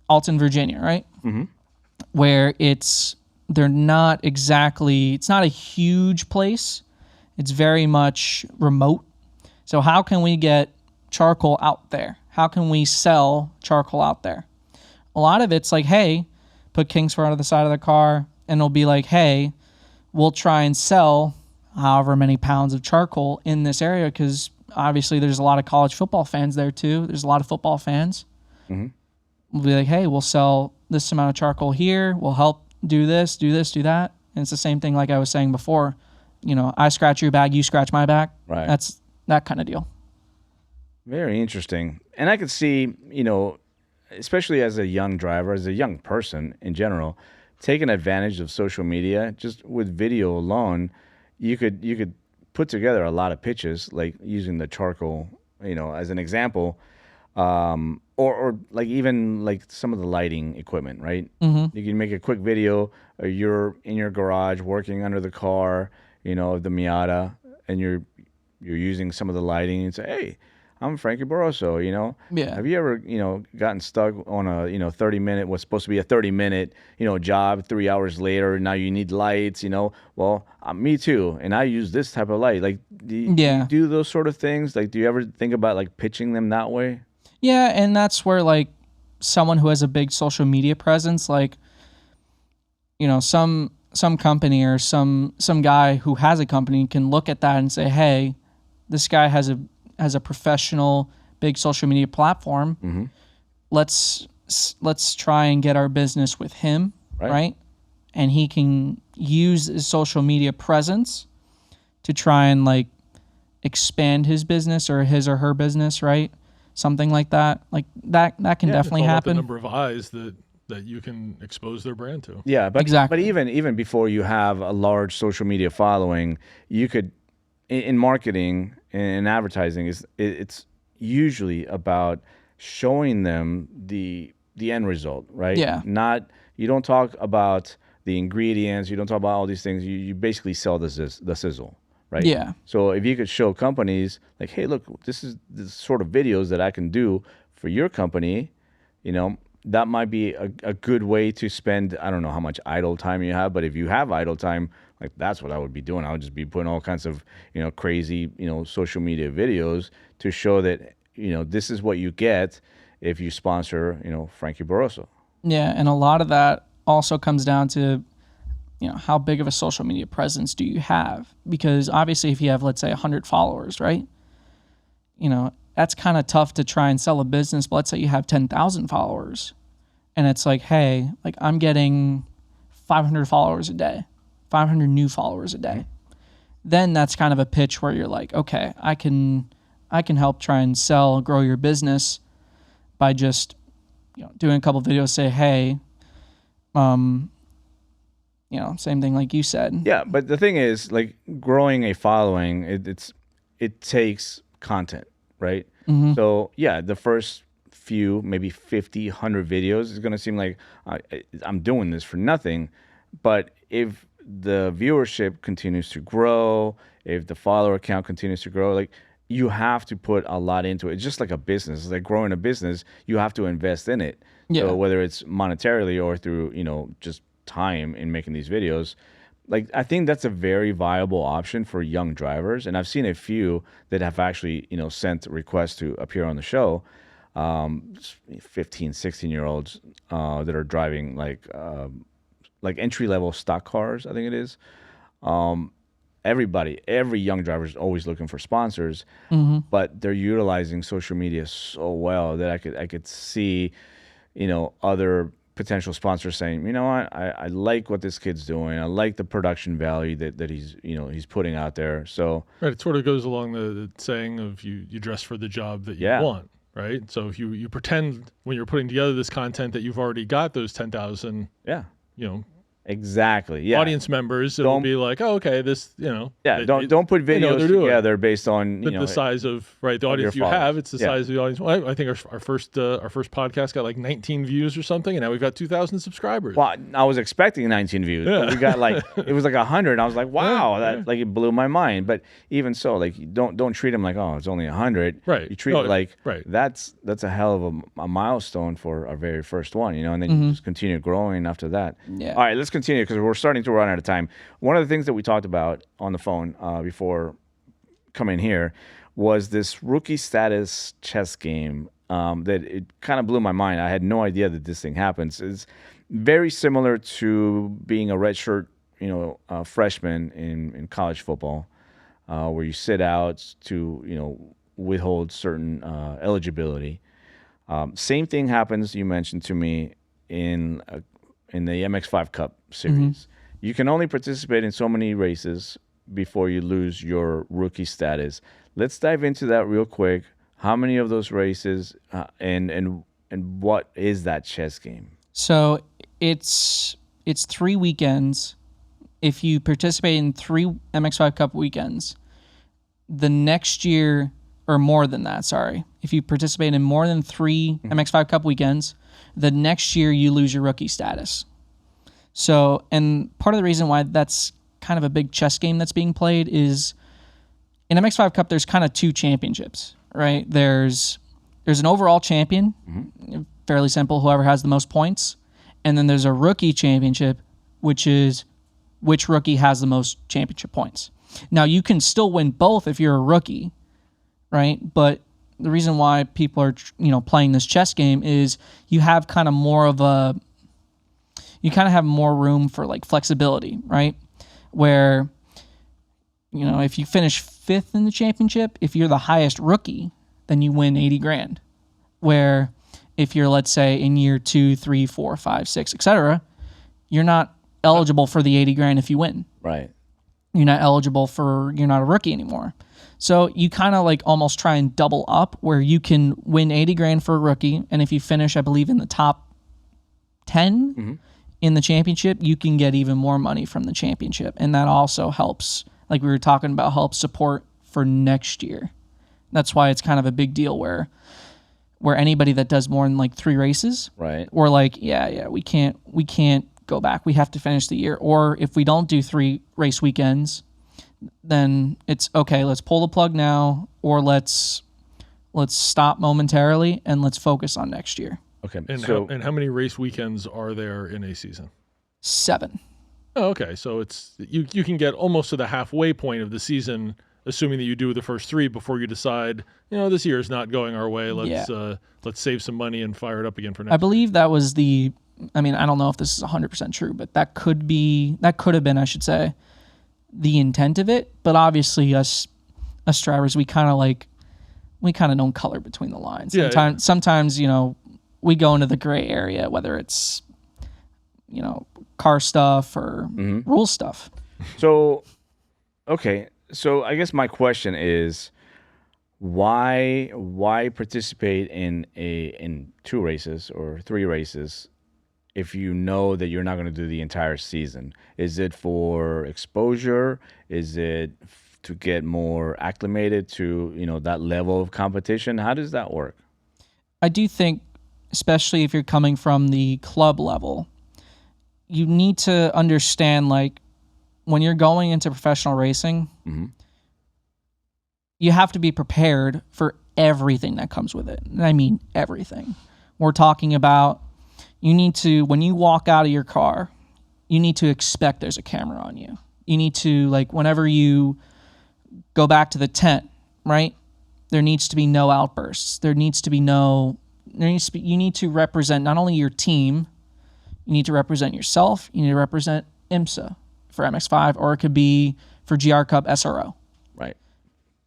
Alton, Virginia, right? Where it's not a huge place. It's very much remote. So how can we get charcoal out there? How can we sell charcoal out there? A lot of it's like, hey, put Kingsford on the side of the car, and it'll be like, hey, we'll try and sell however many pounds of charcoal in this area, because obviously there's a lot of college football fans there too. There's a lot of football fans. We'll be like, hey, we'll sell this amount of charcoal here. We'll help do this, do that. And it's the same thing like I was saying before. I scratch your back, you scratch my back. Right. That's that kind of deal. Very interesting. And I could see, especially as a young driver, as a young person in general, taking advantage of social media, just with video alone, you could put together a lot of pitches, like using the charcoal, as an example, or like even like some of the lighting equipment, right? You can make a quick video, or you're in your garage working under the car, the Miata, and you're using some of the lighting, and say, hey, I'm Frankie Barroso, Yeah. Have you ever, gotten stuck on a, 30-minute, what's supposed to be a 30-minute, job, 3 hours later, now you need lights, well, me too, and I use this type of light. Like, do you do those sort of things? Like, do you ever think about, like, pitching them that way? Yeah, and that's where, like, someone who has a big social media presence, like, some company or some guy who has a company can look at that and say, hey, this guy has a professional big social media platform. Let's try and get our business with him, right? And he can use his social media presence to try and, like, expand his business or his or her business, right? Something like that. Like that can definitely it's all about happen. The number of eyes that you can expose their brand to. Yeah, but exactly. But even before you have a large social media following, you could, in marketing and advertising, it's usually about showing them the end result, right? Yeah. You don't talk about the ingredients, you don't talk about all these things. You basically sell the sizzle, right? Yeah. So if you could show companies like, hey, look, this is the sort of videos that I can do for your company, that might be a good way to spend. I don't know how much idle time you have, but if you have idle time, like that's what I would be doing. I would just be putting all kinds of, crazy, social media videos to show that, this is what you get if you sponsor, Frankie Barroso. Yeah, and a lot of that also comes down to, how big of a social media presence do you have? Because obviously if you have, let's say, 100 followers, right? That's kind of tough to try and sell a business. But let's say you have 10,000 followers and it's like, hey, like I'm getting 500 followers a day, 500 new followers a day. Then that's kind of a pitch where you're like, okay, I can help try and grow your business by just, doing a couple of videos, say, hey, same thing like you said. Yeah, but the thing is, like, growing a following, it takes content, right? So yeah, the first few, maybe 50, 100 videos is going to seem like I'm doing this for nothing. But if the viewership continues to grow, if the follower count continues to grow, like, you have to put a lot into it. It's just like a business. It's like growing a business, you have to invest in it. Yeah. So whether it's monetarily or through, just time in making these videos, like, I think that's a very viable option for young drivers. And I've seen a few that have actually, sent requests to appear on the show. 15, 16-year-olds that are driving like entry-level stock cars, I think it is. Every young driver is always looking for sponsors, but they're utilizing social media so well that I could see, other potential sponsors saying, you know what, I like what this kid's doing. I like the production value that he's putting out there. So right, it sort of goes along the saying of you dress for the job that you want, right? So if you pretend when you're putting together this content that you've already got those 10,000, exactly. Yeah. Audience members, it'll be like, oh, okay, this, Yeah. Don't put videos together based on the size of the audience you have. It's the size of the audience. Well, I think our first podcast got like 19 views or something, and now we've got 2,000 subscribers. Well, I was expecting 19 views. But we got it was like 100. I was like, wow, like it blew my mind. But even so, like, don't treat them like, oh, it's only 100. Right. You treat it like that's a hell of a milestone for our very first one, and then you just continue growing after that. Yeah. All right, let's continue because we're starting to run out of time. One of the things that we talked about on the phone before coming here was this rookie status chess game that it kind of blew my mind. I had no idea that this thing happens. It's very similar to being a redshirt, freshman in college football, where you sit out to, withhold certain eligibility. Same thing happens, you mentioned to me, in the MX5 Cup series. You can only participate in so many races before you lose your rookie status. Let's dive into that real quick. How many of those races and what is that chess game? So it's 3 weekends. If you participate in 3 MX5 Cup weekends, the next year, or more than that, sorry. If you participate in more than 3 MX5 Cup weekends, the next year you lose your rookie status. So, and part of the reason why that's kind of a big chess game that's being played is in MX5 Cup, there's kind of 2 championships, right? There's an overall champion, fairly simple, whoever has the most points. And then there's a rookie championship, which is which rookie has the most championship points. Now, you can still win both if you're a rookie, right? But the reason why people are, playing this chess game is you have kind of more room for like flexibility, right? Where, if you finish 5th in the championship, if you're the highest rookie, then you win 80 grand. Where if you're, let's say, in year 2, 3, 4, 5, 6, etc., you're not eligible for the 80 grand if you win. Right. You're not a rookie anymore. So you kind of like almost try and double up where you can win 80 grand for a rookie. And if you finish, I believe, in the top 10 in the championship, you can get even more money from the championship. And that also helps, like we were talking about, helps support for next year. That's why it's kind of a big deal where anybody that does more than like 3 races, right? We're like, we can't go back. We have to finish the year. Or if we don't do 3 race weekends, then it's okay, let's pull the plug now, or let's stop momentarily and let's focus on next year. Okay. And how many race weekends are there in a season? 7. Oh, okay. So it's you can get almost to the halfway point of the season, assuming that you do the first 3 before you decide, this year is not going our way. Let's save some money and fire it up again for next I believe that was I don't know if this is 100% true, but that could have been, I should say, the intent of it. But obviously us drivers, we kind of don't color between the lines. Sometimes, we go into the gray area, whether it's, car stuff or rule stuff. So, okay. So I guess my question is, why participate in 2 races or 3 races if you know that you're not going to do the entire season? Is it for exposure? Is it to get more acclimated to, that level of competition? How does that work? I do think, especially if you're coming from the club level, you need to understand, like, when you're going into professional racing, you have to be prepared for everything that comes with it. And I mean everything. We're talking about, when you walk out of your car, you need to expect there's a camera on you. You need to, whenever you go back to the tent, right? There needs to be no outbursts. You need to represent not only your team, you need to represent yourself, you need to represent IMSA for MX5, or it could be for GR Cup SRO. Right.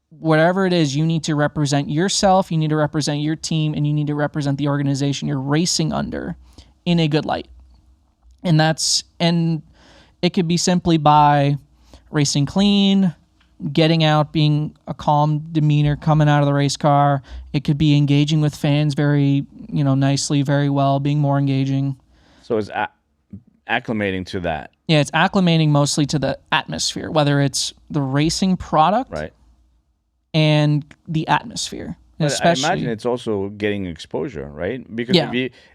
Whatever it is, you need to represent yourself, you need to represent your team, and you need to represent the organization you're racing under in a good light. And it could be simply by racing clean, getting out, being a calm demeanor, coming out of the race car. It could be engaging with fans very, nicely, very well, being more engaging. So it's acclimating to that. Yeah, it's acclimating mostly to the atmosphere, whether it's the racing product and the atmosphere. But I imagine it's also getting exposure, right? Because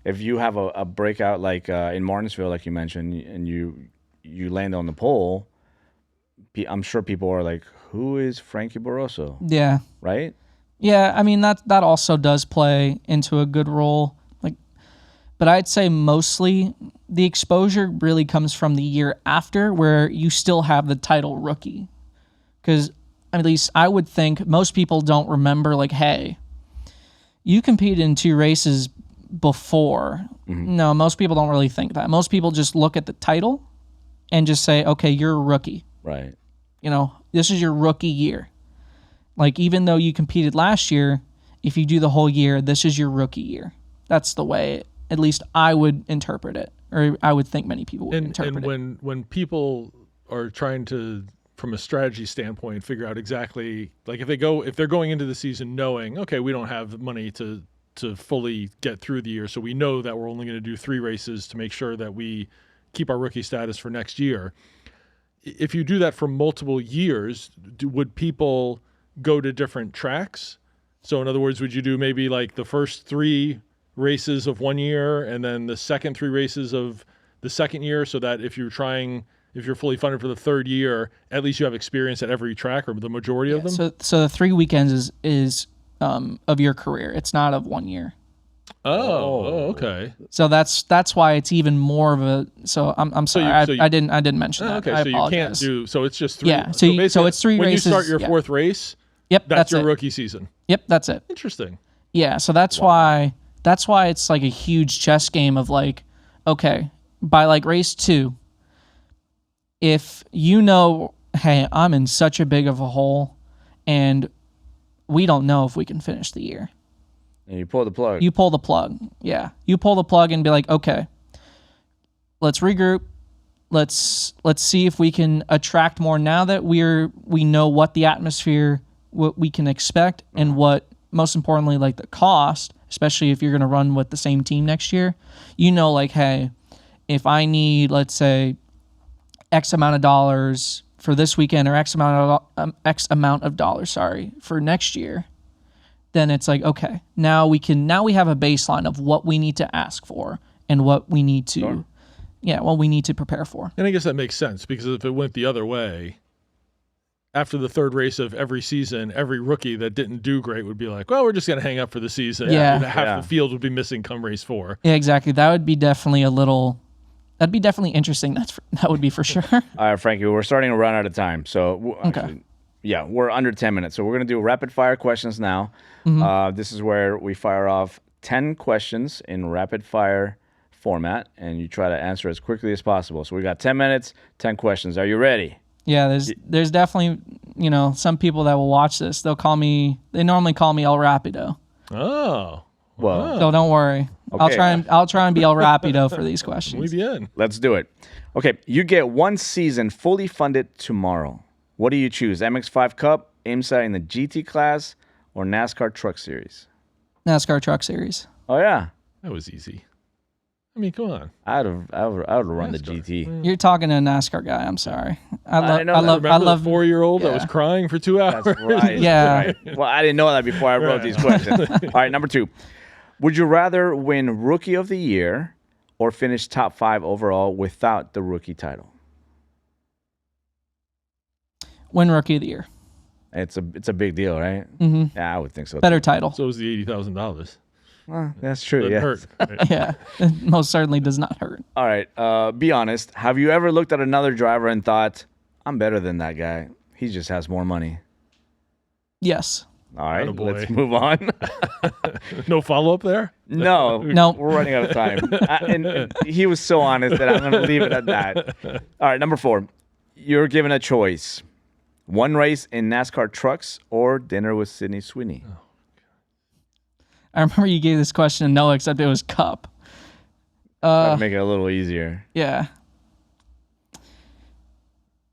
if you have a breakout like in Martinsville, like you mentioned, and you land on the pole, I'm sure people are like, "Who is Frankie Barroso?" Yeah. Right. Yeah, I mean that also does play into a good role. But I'd say mostly the exposure really comes from the year after, where you still have the title rookie. Because at least I would think most people don't remember, hey, you competed in 2 races before. No, most people don't really think that. Most people just look at the title and just say, okay, you're a rookie. Right. This is your rookie year. Even though you competed last year, if you do the whole year, this is your rookie year. That's the way, at least I would interpret it, or I would think many people would interpret it. And when people are trying to, from a strategy standpoint, figure out exactly, if they're going into the season knowing, okay, we don't have money to fully get through the year, so we know that we're only going to do 3 races to make sure that we keep our rookie status for next year. If you do that for multiple years, would people go to different tracks? So in other words, would you do maybe the first 3 races of 1 year and then the second 3 races of the second year, so that if you're fully funded for the 3rd year, at least you have experience at every track or the majority of them? So the 3 weekends is of your career. It's not of 1 year. Oh, okay. So that's why it's even more of a. So I'm sorry, I didn't mention that. Okay, I so apologize. you can't do. So it's just 3. Yeah. So it's 3 when races. When you start your 4th race, yep, that's your it. rookie season. Yep, that's it. Interesting. Yeah. So that's why it's a huge chess game of okay, by race 2, if hey, I'm in such a big of a hole, and we don't know if we can finish the year. And you pull the plug. You pull the plug. Yeah. You pull the plug and be like, okay, let's regroup. Let's see if we can attract more now that we know what the atmosphere, what we can expect, and what, most importantly, the cost, especially if you're going to run with the same team next year. Hey, if I need, let's say, X amount of dollars for this weekend, or X amount of dollars, for next year, then it's okay, now we have a baseline of what we need to ask for and what we need to, what we need to prepare for. And I guess that makes sense, because if it went the other way, after the third race of every season, every rookie that didn't do great would be like, well, we're just going to hang up for the season. Yeah. And half the field would be missing come race 4. Yeah, exactly. That would be definitely that'd be definitely interesting. That would be for sure. All right, Frankie, we're starting to run out of time. So, Okay. yeah, we're under 10 minutes. So we're going to do rapid fire questions now. This is where we fire off 10 questions in rapid fire format, and you try to answer as quickly as possible. So we got 10 minutes, 10 questions. Are you ready? Yeah, there's definitely, some people that will watch this. They normally call me El Rapido. Oh. Well, So don't worry. Okay. I'll try and be El Rapido for these questions. Muy bien. let's do it. Okay, you get one season fully funded tomorrow. What do you choose? MX5 Cup, IMSA in the GT class, or NASCAR Truck Series? NASCAR Truck Series. Oh yeah, That was easy. I mean, come on. I would have run the NASCAR. GT. You're talking to a NASCAR guy. I'm sorry. I know that. love Remember the 4-year-old that yeah. was crying for 2 hours? That's right. Yeah. Right. Well, I didn't know that before I wrote these questions. All right, number 2. Would you rather win Rookie of the Year or finish top 5 overall without the rookie title? Win Rookie of the Year. It's a big deal, right? Mm-hmm. Yeah, I would think so. Better title. So was the $80,000. Well, that's true. Doesn't Yeah. hurt. Right? Yeah, it most certainly does not hurt. All right. Be honest. Have you ever looked at another driver and thought, "I'm better than that guy. He just has more money." Yes. All right. Attaboy. Let's move on. No follow-up there? No. Nope. We're running out of time. And he was so honest that I'm going to leave it at that. All right. Number 4. You're given a choice: one race in NASCAR trucks or dinner with Sydney Sweeney. I remember you gave this question to Noah, except it was Cup. Try to make it a little easier. Yeah.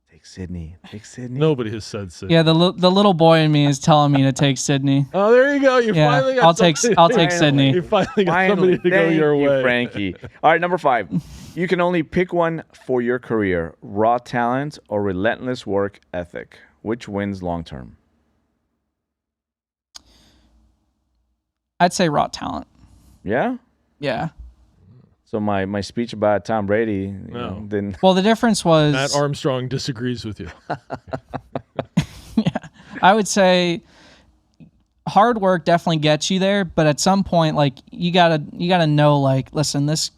Take Sydney. Take Sydney. Nobody has said so. Yeah, the little boy in me is telling me to take Sydney. Oh, there you go. You Yeah, finally got I'll take Finally. Sydney. You finally got Finally, somebody to go thank your you, way. Frankie. All right, number 5. You can only pick one for your career: raw talent or relentless work ethic. Which wins long term? I'd say raw talent. Yeah. Yeah. So my speech about Tom Brady No. didn't. Well, the difference was Matt Armstrong disagrees with you. I would say hard work definitely gets you there, but at some point, like you gotta know, like, listen, this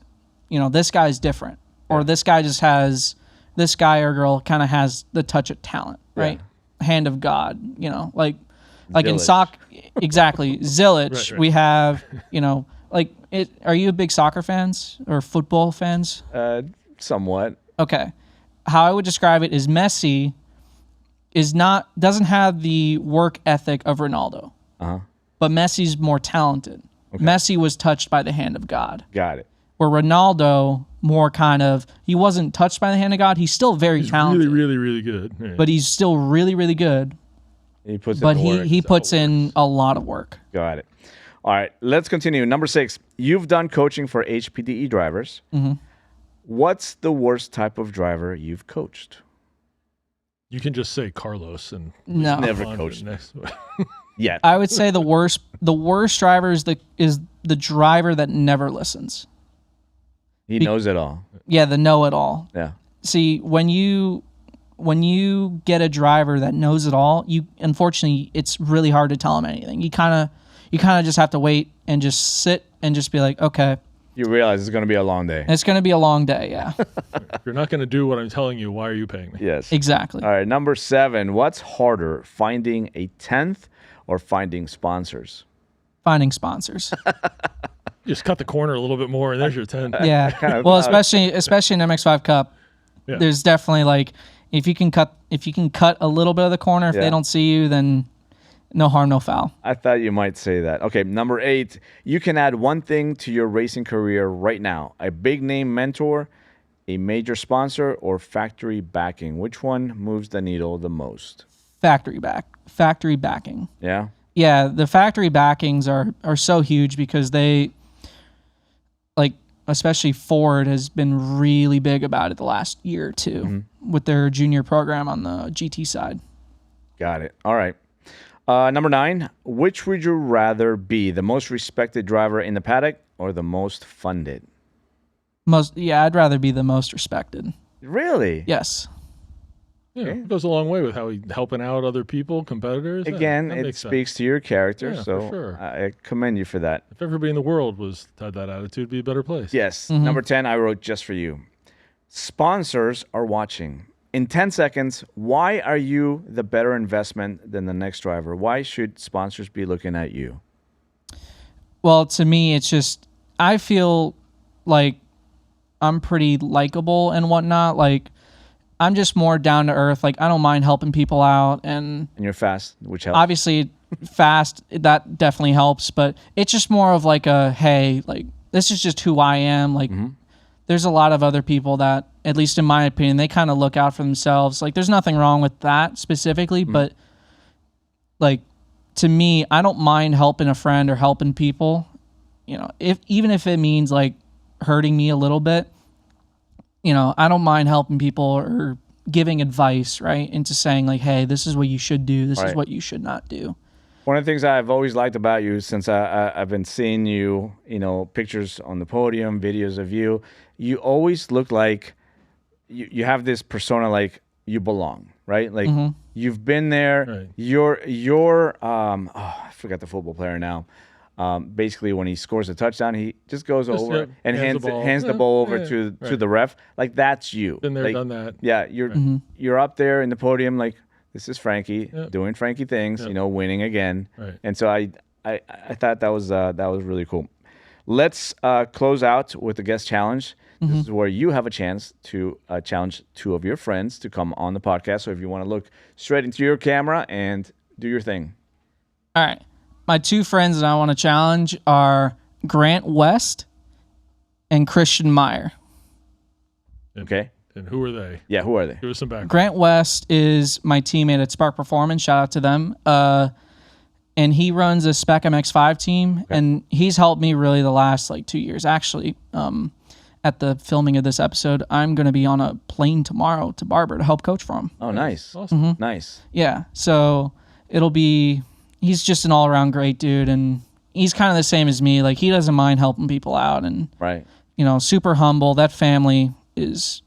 guy's different, or this guy or girl kind of has the touch of talent, right? Hand of God, like in Zillage. soccer, exactly. Zillage, Right. we have, like it. Are you a big soccer fans or football fans? Somewhat. Okay, how I would describe it is Messi doesn't have the work ethic of Ronaldo, but Messi's more talented. Messi was touched by the hand of God, Got it. where Ronaldo more kind of, he wasn't touched by the hand of God. He's still very talented, Really, really, really good. Yeah. but he's still really, really good. He puts But in the work. he puts in a lot of work. Got it. All right, let's continue. Number 6. You've done coaching for HPDE drivers. What's the worst type of driver you've coached? You can just say Carlos and No, Never on to coached. the next one. Yet. I would say the worst driver is the driver that never listens. He knows it all. Yeah, the know-it-all. Yeah. See, when you get a driver that knows it all, unfortunately it's really hard to tell him anything. You kind of just have to wait and just sit and just be like, okay, You realize it's going to be a long day. it's going to be a long day. Yeah, If you're not going to do what I'm telling you, why are you paying me? Yes. exactly. All right, number 7. What's harder, finding a 10th or finding sponsors? Finding sponsors. Just cut the corner a little bit more, and there's your 10. Yeah. Well, especially in MX5 Cup, Yeah. there's definitely like if you can cut a little bit of the corner, if Yeah. they don't see you, then no harm, no foul. I thought you might say that. Okay, number 8. You can add one thing to your racing career right now: a big name mentor, a major sponsor, or factory backing. Which one moves the needle the most? Factory backing. Yeah. Yeah, the factory backings are so huge because they, like, especially Ford has been really big about it the last year or two with their junior program on the GT side. Got it. All right. Number 9. Which would you rather be, the most respected driver in the paddock or the most funded? I'd rather be the most respected. Really? Yes. Yeah, it goes a long way with how he helping out other people, competitors. Again, that it makes sense. speaks to your character, Yeah, so for sure. I commend you for that. If everybody in the world had that attitude, it'd be a better place. Yes. Number 10, I wrote just for you. Sponsors are watching. In 10 seconds, why are you the better investment than the next driver? Why should sponsors be looking at you? Well, to me, it's just, I feel like I'm pretty likable and whatnot. Like, I'm just more down to earth. Like, I don't mind helping people out. And you're fast, which helps. Obviously, fast, that definitely helps. But it's just more of like a, hey, like, this is just who I am. Like, there's a lot of other people that, at least in my opinion, they kind of look out for themselves. Like, there's nothing wrong with that specifically. But, like, to me, I don't mind helping a friend or helping people. You know, even if it means, like, hurting me a little bit. You know, I don't mind helping people or giving advice, right? Into saying like, hey, this is what you should do. This is what you should not do. One of the things I've always liked about you since I've been seeing you, you know, pictures on the podium, videos of you, you always look like you have this persona like you belong, right? Like you've been there. Right. You're I forgot the football player now. Basically, when he scores a touchdown, he just goes over and hands the ball over to the ref. Like, that's you. Been there, like, done that. Yeah, you're up there in the podium. Like, this is Frankie doing Frankie things. You know, winning again. Right. And so I thought that was really cool. Let's close out with the guest challenge. This is where you have a chance to challenge two of your friends to come on the podcast. So if you want to look straight into your camera and do your thing. All right. My two friends that I want to challenge are Grant West and Christian Meyer. Okay. And who are they? Yeah, who are they? Give us some background. Grant West is my teammate at Spark Performance. Shout out to them. And he runs a Spec MX5 team, and he's helped me really the last 2 years. Actually, at the filming of this episode, I'm going to be on a plane tomorrow to Barber to help coach for him. Oh, nice. Awesome. Nice. Yeah, so it'll be... He's just an all-around great dude, and he's kind of the same as me. Like, he doesn't mind helping people out, and you know, super humble. That family has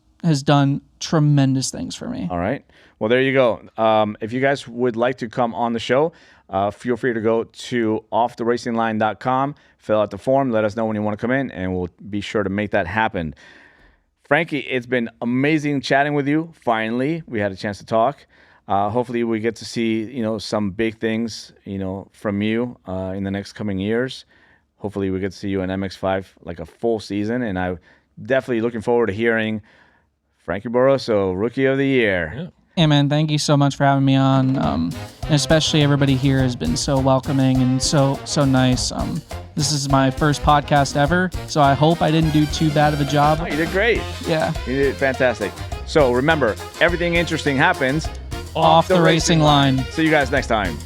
done tremendous things for me. All right. Well, there you go. If you guys would like to come on the show, feel free to go to offtheRacingLine.com, fill out the form, let us know when you want to come in, and we'll be sure to make that happen. Frankie, it's been amazing chatting with you. Finally, we had a chance to talk. Hopefully we get to see, you know, some big things, you know, from you in the next coming years. Hopefully we get to see you in MX5 like a full season, and I'm definitely looking forward to hearing Frankie Barroso, Rookie of the Year. Yeah, man, thank you so much for having me on. And especially everybody here has been so welcoming and so nice. This is my first podcast ever, so I hope I didn't do too bad of a job. Oh, you did great. Yeah. You did fantastic. So remember, everything interesting happens off the racing line. See you guys next time.